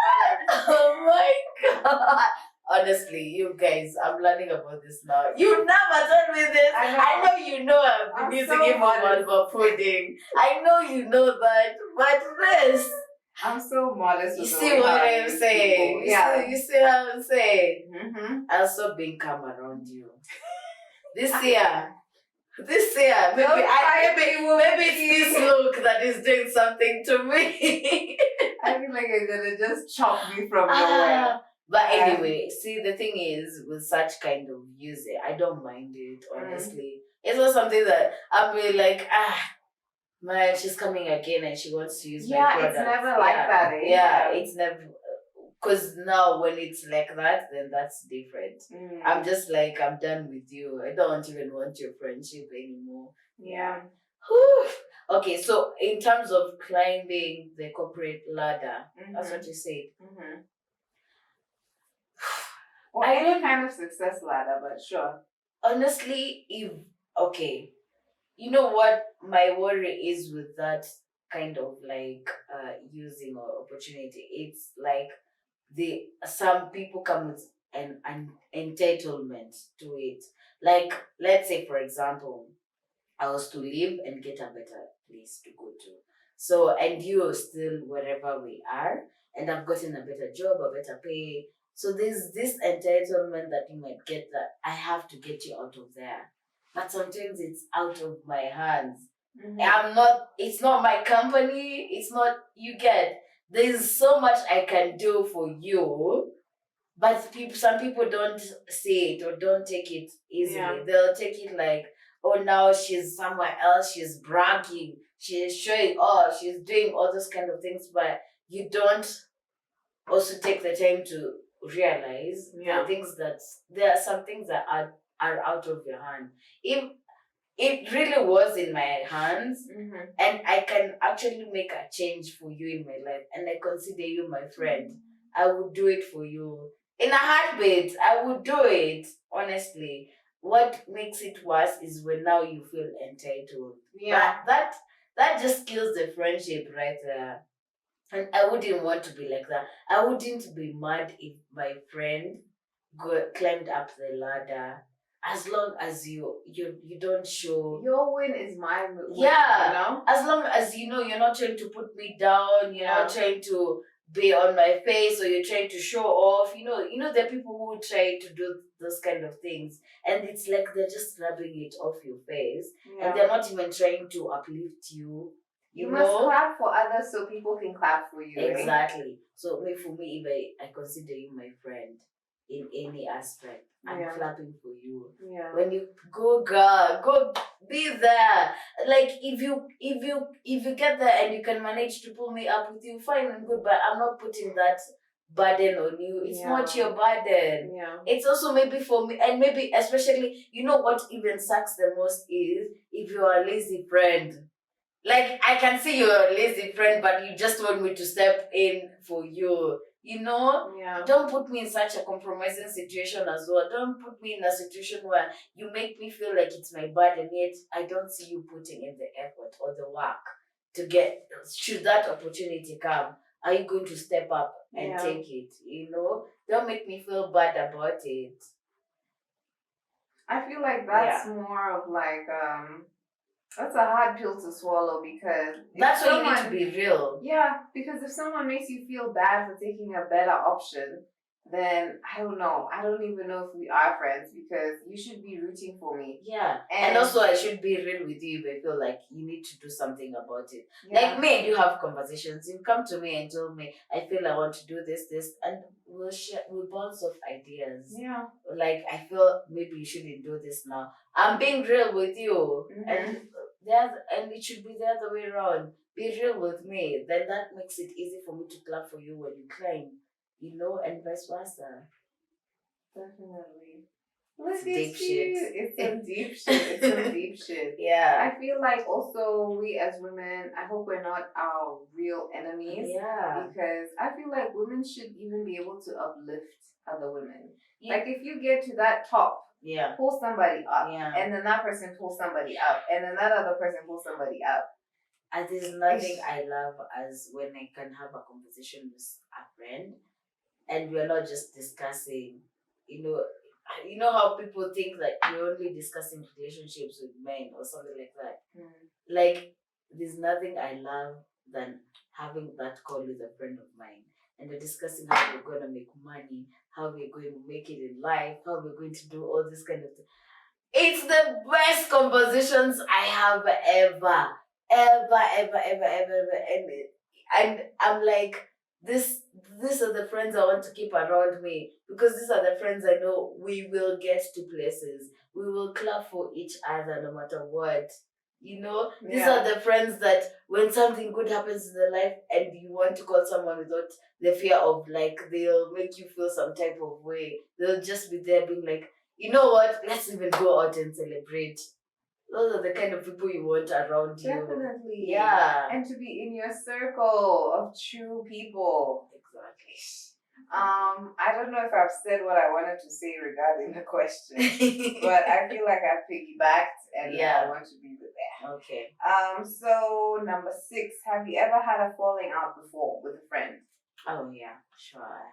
products. Oh my God. Honestly, you guys, I'm learning about this now. You never told me this. I know you know I've been using it for Malva pudding. I know you know that, but this. I'm so modest. You see what I'm saying? You see how I'm saying? Mm-hmm. I'll stop being calm around you. This year, maybe it's this look that is doing something to me. I feel like you're gonna just chop me from nowhere. But anyway, see, the thing is, with such kind of music, I don't mind it, honestly. It's not something that I'll be like, man, she's coming again and she wants to use my product. Yeah, it's never like that. Eh? Yeah, it's never. Because now when it's like that, then that's different. I'm just like, I'm done with you. I don't even want your friendship anymore. Yeah. Whew. Okay, so in terms of climbing the corporate ladder, that's what you said. Well, any kind of success ladder, but sure. Honestly, you know what my worry is with that kind of like using or opportunity. It's like some people come with an entitlement to it. Like, let's say for example, I was to leave and get a better place to go to. So, and you're still wherever we are, and I've gotten a better job, a better pay. So there's this entitlement that you might get, that I have to get you out of there. But sometimes it's out of my hands. It's not my company, it's not, you get, there's so much I can do for you, but some people don't see it or don't take it easily. They'll take it like, oh, now she's somewhere else, she's bragging, she's showing off, she's doing all those kind of things, but you don't also take the time to realize there are some things that are out of your hand. If it really was in my hands, and I can actually make a change for you in my life, and I consider you my friend, I would do it for you in a heartbeat. I would do it, honestly. What makes it worse is when now you feel entitled. That just kills the friendship right there. And I wouldn't want to be like that. I wouldn't be mad if my friend climbed up the ladder, as long as you don't show your win is my win. Yeah, you know? As long as you know you're not trying to put me down, you're not trying to be on my face, or you're trying to show off. You know there are people who try to do those kind of things, and it's like they're just rubbing it off your face, and they're not even trying to uplift you. You must clap for others so people can clap for you. Exactly. So for me, if I consider you my friend in any aspect, I'm clapping for you. When you go, girl, go be there. Like if you get there and you can manage to pull me up with you, fine and good. But I'm not putting that burden on you. It's not your burden. It's also maybe for me, and maybe especially, you know what even sucks the most is if you are a lazy friend. Like, I can see you're a lazy friend, but you just want me to step in for you. Don't put me in such a compromising situation as well. Don't put me in a situation where you make me feel like it's my burden, yet I don't see you putting in the effort or the work to get, should that opportunity come, are you going to step up and take it? Don't make me feel bad about it. I feel like that's more of like, that's a hard pill to swallow, because that's why you need to be real. Yeah, because if someone makes you feel bad for taking a better option, then I don't know. I don't even know if we are friends, because you should be rooting for me. Yeah. And also I should be real with you if I feel like you need to do something about it. Like me and you have conversations. You come to me and tell me, I feel I want to do this, and we'll bounce off ideas. Yeah. Like, I feel maybe you shouldn't do this now. I'm being real with you. And it should be the other way around. Be real with me. Then that makes it easy for me to clap for you when you climb, and vice versa. Definitely. It's Look deep at shit. you. It's some deep shit. It's some deep shit. Yeah. I feel like also we as women, I hope we're not our real enemies. Yeah. Because I feel like women should even be able to uplift other women. Yeah. Like if you get to that top, yeah. pull somebody up. Yeah. And then that person pulls somebody up. And then that other person pulls somebody up. And there's nothing I love as when I can have a conversation with a friend and we're not just discussing, you know how people think like you're only discussing relationships with men or something like that. Like there's nothing I love than having that call with a friend of mine and we're discussing how we're gonna make money, how we're going to make it in life, how we're going to do all this kind of thing. It's the best conversations I have ever. And I'm like, these are the friends I want to keep around me because these are the friends I know we will get to places. We will clap for each other no matter what. These are the friends that when something good happens in their life and you want to call someone without the fear of like they'll make you feel some type of way. They'll just be there being like, you know what? Let's even go out and celebrate. Those are the kind of people you want around you. Definitely. Yeah. And to be in your circle of true people. Exactly. I don't know if I've said what I wanted to say regarding the question, but I feel like I've piggybacked and I want to be with that. Okay. So number 6, have you ever had a falling out before with a friend? Oh yeah, sure I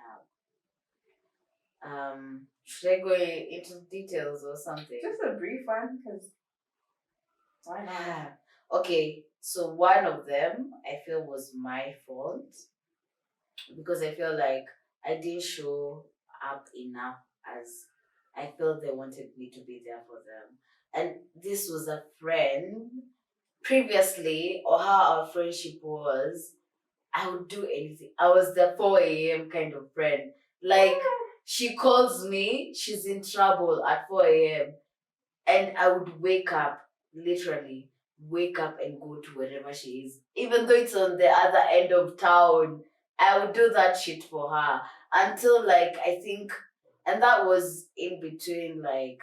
have. Should I go into details or something? Just a brief one, because why not? Okay, so one of them I feel was my fault because I feel like I didn't show up enough as I felt they wanted me to be there for them. And this was a friend previously, or how our friendship was, I would do anything. I was the 4 a.m. kind of friend. Like, she calls me, she's in trouble at 4 a.m. And I would literally wake up and go to wherever she is. Even though it's on the other end of town, I would do that shit for her until like I think, and that was in between like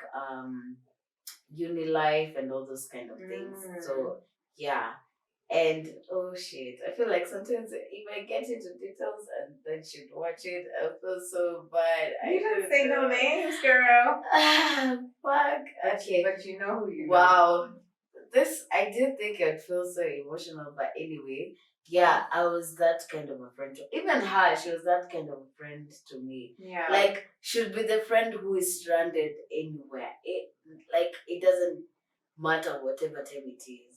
uni life and all those kind of things. So yeah. And oh shit, I feel like sometimes if I get into details and then she'd watch it, I feel so bad. You didn't say no names, girl. Fuck. Okay. But you know who you know. Wow. This, I didn't think I'd feel so emotional, but anyway, yeah, I was that kind of a friend. Even her, she was that kind of a friend to me. Yeah. Like, she'd be the friend who is stranded anywhere. It doesn't matter whatever time it is.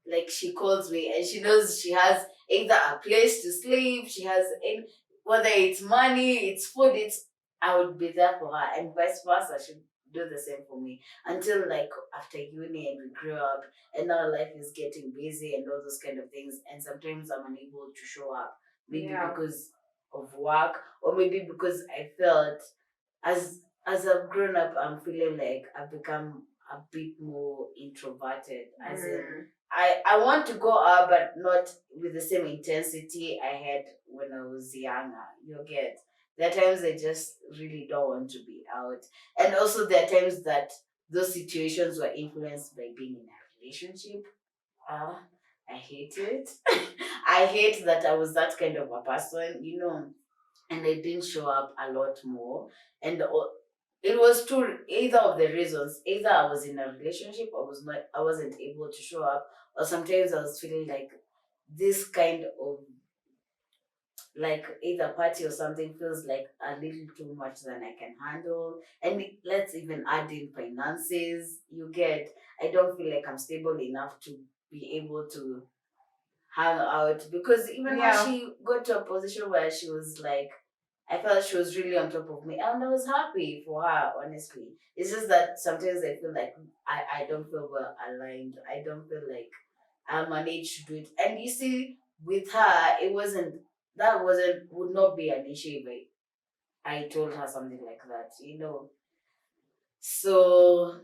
Like, she calls me and she knows she has either a place to sleep, she has whether it's money, it's food, I would be there for her, and vice versa. She'd do the same for me until like after uni and we grew up and now life is getting busy and all those kind of things, and sometimes I'm unable to show up, maybe because of work or maybe because I felt as I've grown up, I'm feeling like I've become a bit more introverted, as in I want to go out but not with the same intensity I had when I was younger. You get, there are times I just really don't want to be out. And also there are times that those situations were influenced by being in a relationship. I hate it. I hate that I was that kind of a person, and I didn't show up a lot more. And it was either of the reasons. Either I was in a relationship, I wasn't able to show up, or sometimes I was feeling like this kind of like either party or something feels like a little too much than I can handle. And let's even add in finances. You get, I don't feel like I'm stable enough to be able to hang out, because even when she got to a position where she was like, I felt she was really on top of me and I was happy for her, honestly. It's just that sometimes I feel like I don't feel well aligned. I don't feel like I managed to do it. And you see, with her, would not be an issue if I told her something like that. So,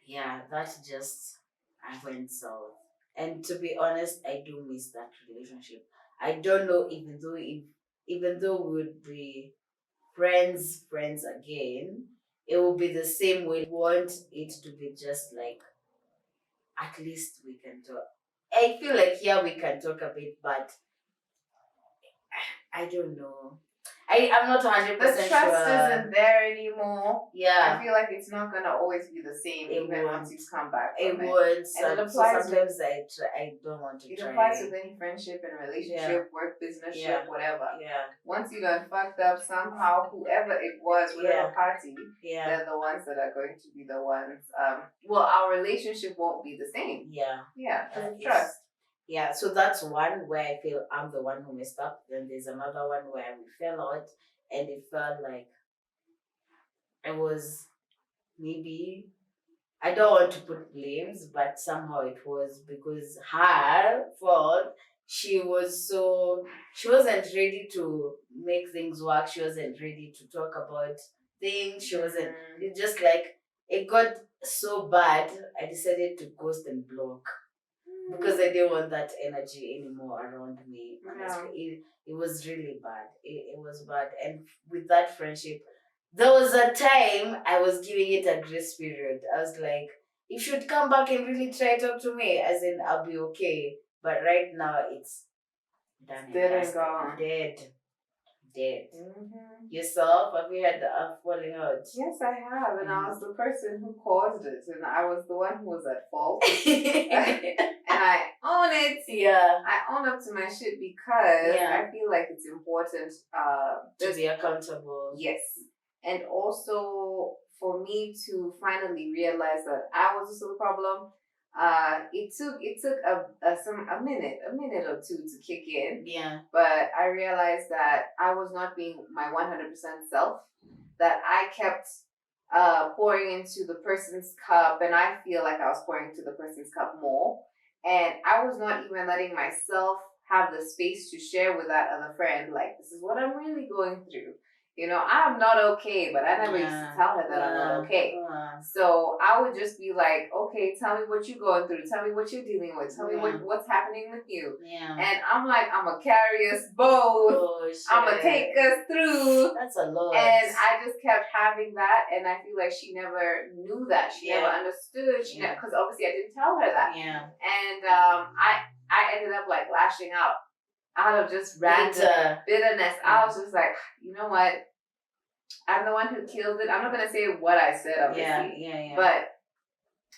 yeah, that's just, I went south. And to be honest, I do miss that relationship. I don't know, even though we would be friends again, it will be the same way. Want it to be just like, at least we can talk. I feel like, yeah, we can talk a bit, but I don't know. I'm not The 100% trust sure. isn't there anymore. I Yeah, feel like it's not gonna always be the same, it even once won't. you've come back It from it. would. And it So applies with sometimes I don't want to it try. applies with any friendship and Yeah, relationship, work, business, yeah, ship, whatever. yeah, Once you done fucked up somehow, whoever it was, whatever yeah, party, yeah, they're the ones that are going to be the ones. Well, our relationship won't be the same. yeah. Yeah, because of Yes. trust. Yeah, so that's one where I feel I'm the one who messed up. Then there's another one where we fell out, and it felt like I was, maybe, I don't want to put blames, but somehow it was because her fault. She wasn't ready to make things work. She wasn't ready to talk about things. She wasn't, it just like, it got so bad, I decided to ghost and block because I didn't want that energy anymore around me. Honestly, it was really bad. It was bad. And with that friendship, there was a time I was giving it a grace period. I was like, you should come back and really try to talk to me, as in I'll be okay. But right now it's done and Dead and dusted. gone. Dead. Yourself, have you had a falling out? Yes, I have, and I was the person who caused it, and I was the one who was at fault. And I own it. Yeah. I own up to my shit because Yeah. I feel like it's important To be accountable. Yes. And also for me to finally realize that I was also the problem. It took a minute or two to kick in. Yeah. But I realized that I was not being my 100% self. That I kept pouring into the person's cup, and I feel like I was pouring into the person's cup more. And I was not even letting myself have the space to share with that other friend, like, this is what I'm really going through. You know, I'm not okay, but I never used to tell her that I'm not okay. So I would just be like, okay, tell me what you're going through. Tell me what you're dealing with. Tell me what's happening with you. Yeah. And I'm like, I'm going to carry us both. Oh, I'm going to take us through. That's a lot. And I just kept having that. And I feel like she never knew that. She never understood. She never, because obviously I didn't tell her that. Yeah. And I ended up like lashing out of just random bitterness. I was just like, you know what? I'm the one who killed it. I'm not gonna say what I said, obviously. But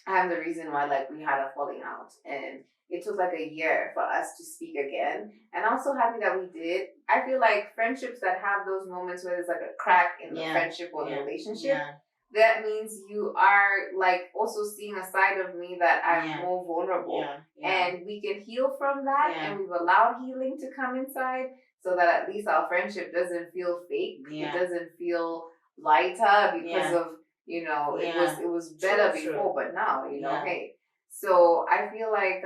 I'm the reason why, like, we had a falling out, and it took like a year for us to speak again. And I'm so happy that we did. I feel like friendships that have those moments where there's like a crack in the friendship or the relationship. That means you are like also seeing a side of me that I'm more vulnerable. And we can heal from that, and we've allowed healing to come inside so that at least our friendship doesn't feel fake. It doesn't feel lighter because of, you know, it was better before, but now, you know, hey. So I feel like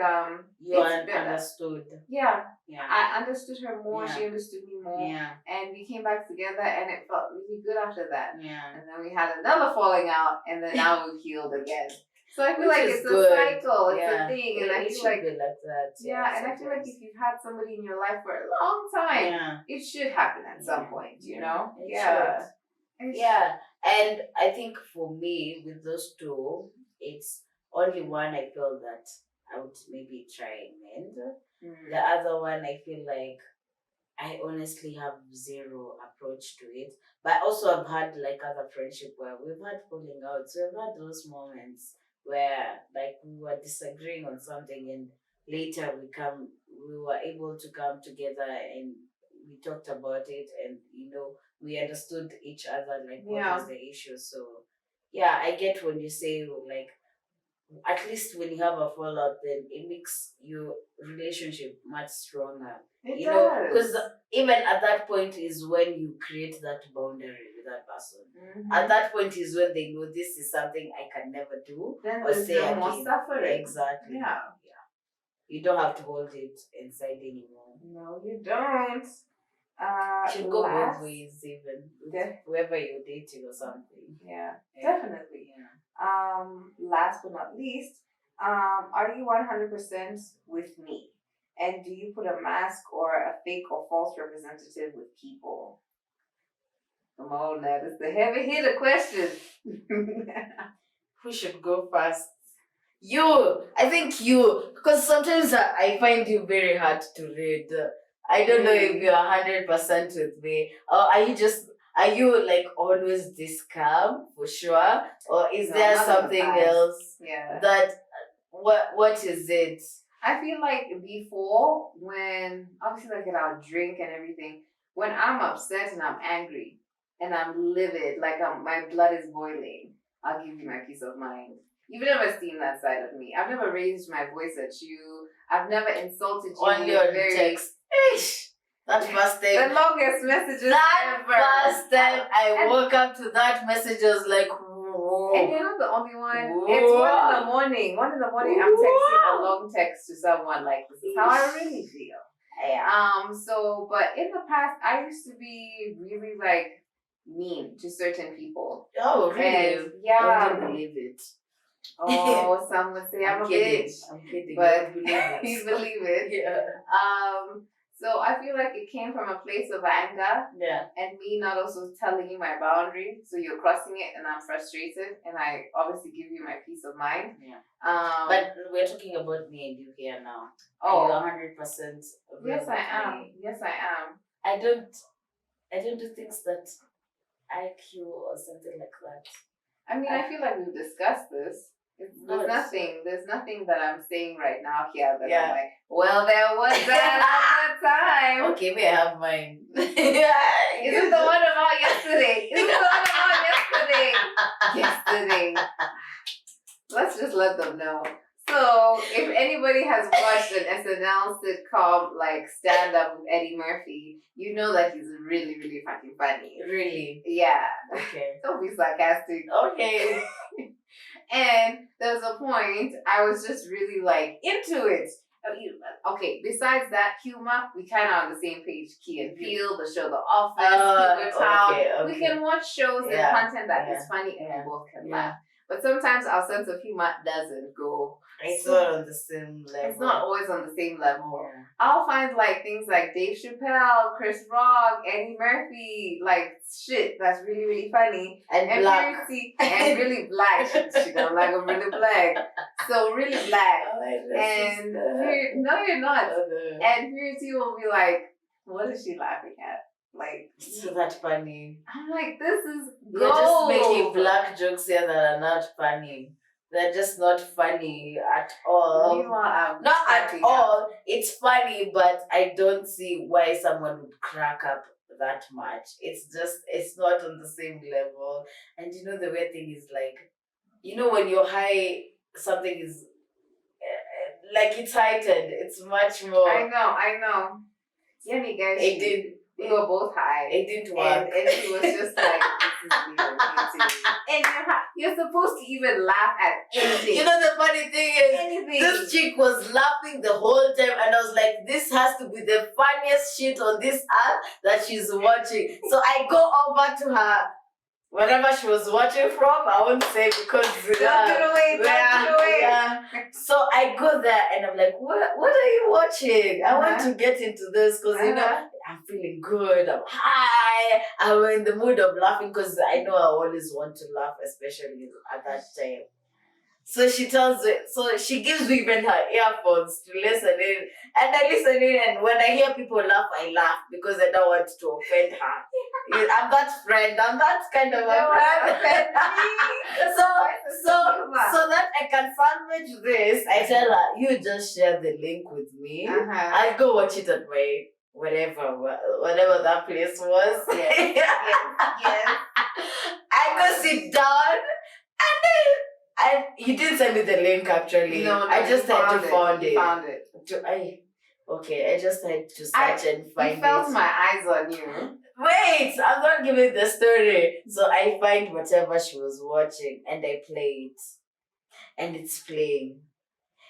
you understood. Yeah. I understood her more, she understood me more. And we came back together, and it felt really good after that. And then we had another falling out, and then now we've healed again. So I feel like it's a cycle, it's a thing, and I feel like that. And I feel like if you've had somebody in your life for a long time, it should happen at some point, you know? Yeah. And I think for me, with those two, it's only one I feel that I would maybe try and mend. The other one, I feel like I honestly have zero approach to it. But also I've had like other friendship where we've had falling outs. We've had those moments where like we were disagreeing on something, and later we were able to come together and we talked about it, and you know, we understood each other, like what was the issue. So yeah, I get when you say like, at least when you have a fallout, then it makes your relationship much stronger. You know, because even at that point is when you create that boundary with that person. At that point is when they know this is something I can never do or say again. More suffering. Exactly. Yeah. You don't have to hold it inside anymore. No, you don't. Should go both ways, even with whoever you're dating or something. Definitely. Last but not least, are you 100% with me? And do you put a mask or a fake or false representative with people? Come on now, this is the heavy hitter question. Who should go first? You. I think you. Because sometimes I find you very hard to read. I don't know if you're 100% with me. Or are you like always this calm for sure? Or is No, there not in the something past. else Yeah. that, what is it? I feel like before, when obviously like I'll drink and everything, when I'm upset and I'm angry and I'm livid, like my blood is boiling, I'll give you my peace of mind. You've never seen that side of me. I've never raised my voice at you. I've never insulted you. Only on text. Ish. That first time. The longest messages That ever. first time I woke up to that message, I was like, whoa. And you're not the only one. Whoa. It's 1 in the morning. 1 in the morning, I'm texting a long text to someone like, this is how I really feel. Yeah. So, but in the past, I used to be really like mean to certain people. Oh, really? And, yeah. I don't believe it. Oh, some would say I'm a kidding. bitch. I'm kidding. But Believe it. you believe it. Yeah. So I feel like it came from a place of anger. Yeah. And me not also telling you my boundary. So you're crossing it and I'm frustrated. And I obviously give you my peace of mind. Yeah. But we're talking about me and you here now. Oh. Are you 100%? Yes, I am. Yes, I am. I don't do things that IQ or something like that. I mean, I feel like we've discussed this. There's nothing that I'm saying right now here that I'm like, well, there was that time. Okay, may I have mine? Is it the one about yesterday? Is it the one about yesterday? Yesterday. Let's just let them know. So, if anybody has watched an SNL sitcom like Stand Up with Eddie Murphy, you know that he's really, really fucking funny. Really? Yeah. Okay. Don't be sarcastic. Okay. And there was a point I was just really like into it. Okay, besides that humor, we kind of on the same page. Key and Peele, the show The Office, Cougar Town. Okay. We can watch shows and content that is funny and we both can laugh. But sometimes our sense of humor doesn't go. It's not on the same level. It's not always on the same level. Yeah. I'll find like things like Dave Chappelle, Chris Rock, Eddie Murphy, like shit that's really, really funny. And black. And really black. She don't like them really black. So really black. And no, you're not. And Purity will be like, what is she laughing at? Like, it's not funny. I'm like, this is gold. You're just making black jokes here that are not funny. They're just not funny at all. Not at all. It's funny, but I don't see why someone would crack up that much. It's not on the same level. And you know, the weird thing is like, you know, when you're high, something is like it's heightened. It's much more. I know. Yeah, me guys. We were both high. It didn't work. And he was just like, this is weird. And you're supposed to even laugh at anything. You know, the funny thing is, anything. This chick was laughing the whole time, and I was like, this has to be the funniest shit on this app that she's watching. So I go over to her, wherever she was watching from, I won't say because don't give it away. Yeah. So I go there and I'm like, what are you watching? I want to get into this because you know I'm feeling good. I'm high. I'm in the mood of laughing because I know I always want to laugh, especially at that time. So she gives me even her earphones to listen in. And I listen in, and when I hear people laugh, I laugh because I don't want to offend her. I'm that friend. I'm that kind of a friend. so that I can salvage this, I tell her, you just share the link with me. I'll go watch it at my whatever that place was. Yes. I go sit down, and you didn't send me the link actually. No, I just had to find it. Found it. I just had to search and find it. I felt my eyes on you. Wait, I'm not giving the story. So I find whatever she was watching and I play it. And it's playing.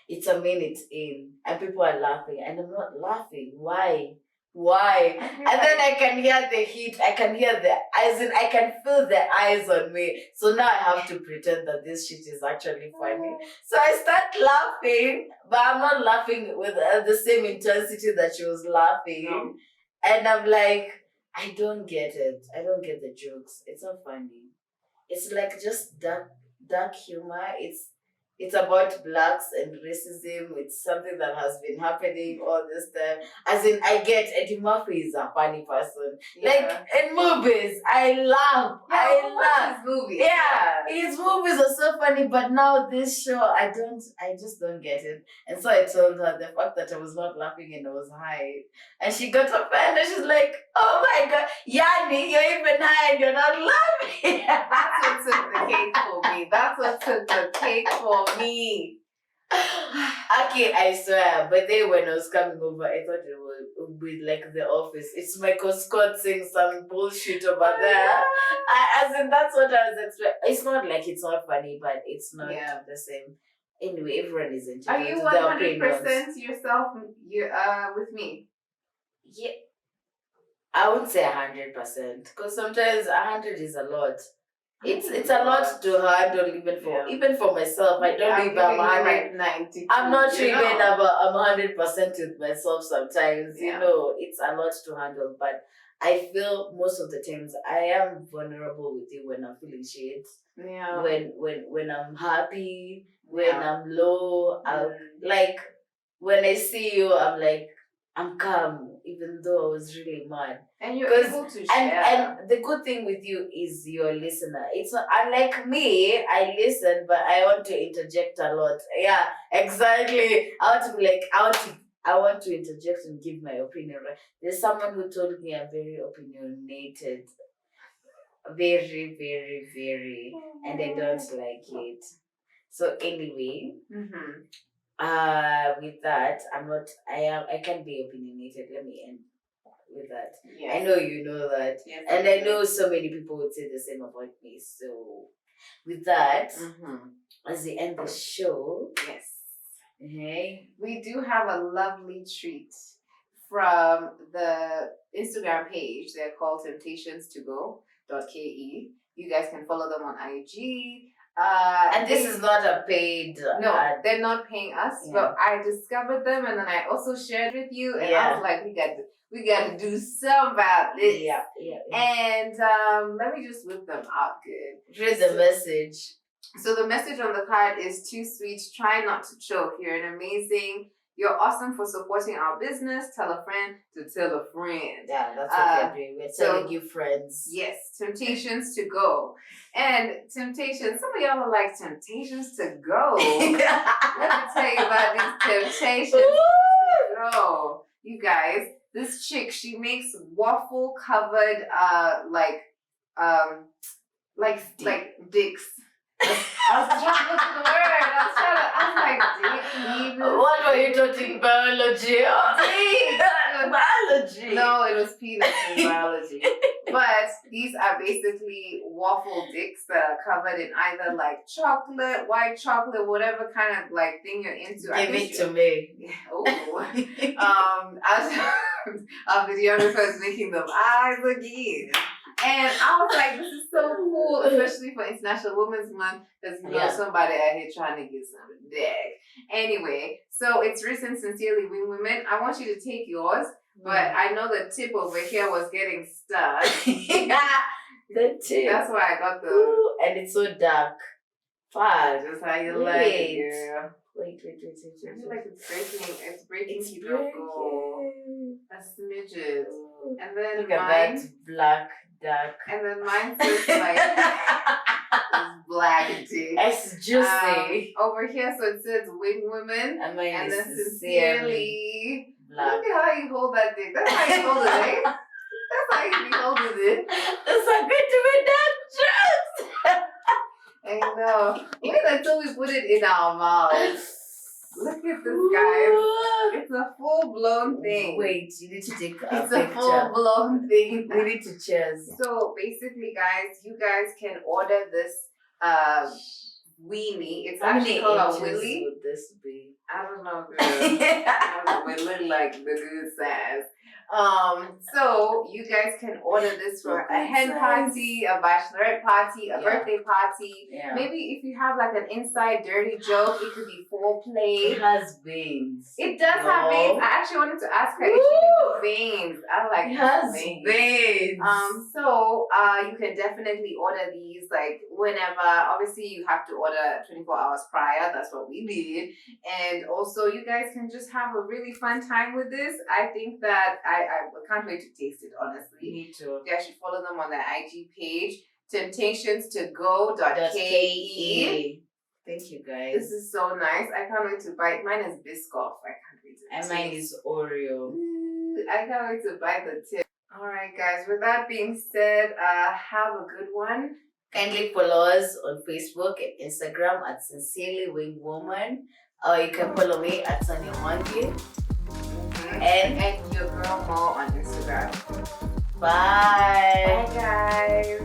It's a minute in and people are laughing and I'm not laughing. Why? And then I can hear the heat, I can hear the eyes, and I can feel the eyes on me. So now I have to pretend that this shit is actually funny. So I start laughing, but I'm not laughing with the same intensity that she was laughing. And I'm like, I don't get it. I don't get the jokes. It's not funny. It's like just dark humor. It's about blacks and racism. It's something that has been happening all this time. As in, I get Eddie Murphy is a funny person. Yeah. Like in movies, I laugh. Yeah, I watch laugh. his movies. Yeah, his movies are so funny, but now this show, I just don't get it. And so I told her the fact that I was not laughing and I was high, and she got offended. She's like, "Oh my god, Yanni, you're even high and you're not laughing." That's what took the cake for me. That's what took the cake for me. Okay, I swear. But then when I was coming over, I thought it would be like The Office. It's Michael Scott saying some bullshit over there. As in, that's what I was expecting. It's not like it's not funny, but it's not the same. Anyway, everyone is Are entitled you to their 100% opinions. yourself? You with me? Yeah, I wouldn't say 100% because sometimes 100 is a lot. It's a lot to handle even for myself. I don't know if I'm 100. 90. I'm not sure even I'm 100% with myself sometimes. Yeah. You know, it's a lot to handle. But I feel most of the times I am vulnerable with you when I'm feeling shit. Yeah. When I'm happy, when I'm low, like when I see you, I'm like I'm calm, even though I was really mad. And you're able to share. And the good thing with you is you're a listener. It's not unlike me, I listen, but I want to interject a lot. Yeah, exactly. I want to be like, I want to interject and give my opinion. Right? There's someone who told me I'm very opinionated. Very, very, very. And I don't like it. So anyway, with that, I can be opinionated. Let me end with that. Yes. I know you know that. Yes, and I know so many people would say the same about me. So with that, as we end the show, yes. Okay. We do have a lovely treat from the Instagram page. They're called temptations2go.ke. You guys can follow them on IG. And this is not a paid ad. They're not paying us, but I discovered them and then I also shared with you and I was like, we got to do something about this. Yeah. And let me just whip them out good. Here's the message. So the message on the card is too sweet, try not to choke. You're an amazing, you're awesome for supporting our business. Tell a friend to tell a friend. Yeah, that's what we're doing. We're telling you friends. Yes, temptations to go. And temptations, some of y'all are like, temptations to go. Let me tell you about these temptations to go. You guys, this chick, she makes waffle covered dicks. I was trying to look for the word. I was like, what were you taught in biology? Biology. No, it was peanuts in biology. But these are basically waffle dicks that are covered in either like chocolate, white chocolate, whatever kind of like thing you're into. Give it to me. Yeah. Oh. Our videographer is making them eyes again. And I was like, this is so cool, especially for International Women's Month, because you know somebody out here trying to get some dick. Anyway, so it's written Sincerely Wing Women. I want you to take yours, but I know the tip over here was getting stuck. The tip. That's why I got the... and it's so dark. Fuck. Just how you like it, girl. Wait. I feel like it's breaking a smidget. And then look at that black dark. And then mine says like black dick. It's juicy. Over here, so it says Wing Women. And then Sincerely black. Look at how you hold that dick. That's how you hold it, eh? That's how you be holding it. That's so good to be done, I know. Wait until we put it in our mouths. Look at this, guys. It's a full-blown thing. Wait, you need to take a It's picture. a full-blown thing. We need to cheers. So basically, guys, you guys can order this weenie. It's actually called a willy. Would this be? I don't know, girl. It look like the good size. So you guys can order this for a hen party, a bachelorette party, a birthday party. Yeah. Maybe if you have like an inside dirty joke, it could be foreplay. It has veins. It does have veins. I actually wanted to ask her if she can do veins. I like it has veins. veins. You can definitely order these like whenever. Obviously, you have to order 24 hours prior. That's what we did. And also, you guys can just have a really fun time with this. I think that I can't wait to taste it, honestly. Me too. You guys should follow them on their IG page, temptationstogo.ke. Thank you, guys. This is so nice. I can't wait to bite. Mine is Biscoff. I can't wait to And mine is Oreo. I can't wait to bite the tip. Alright guys, with that being said, have a good one. Kindly follow us on Facebook and Instagram at Sincerely Wing Woman. Or you can follow me at Sonia Monkey. And your girl Mo on Instagram. Bye. Bye guys.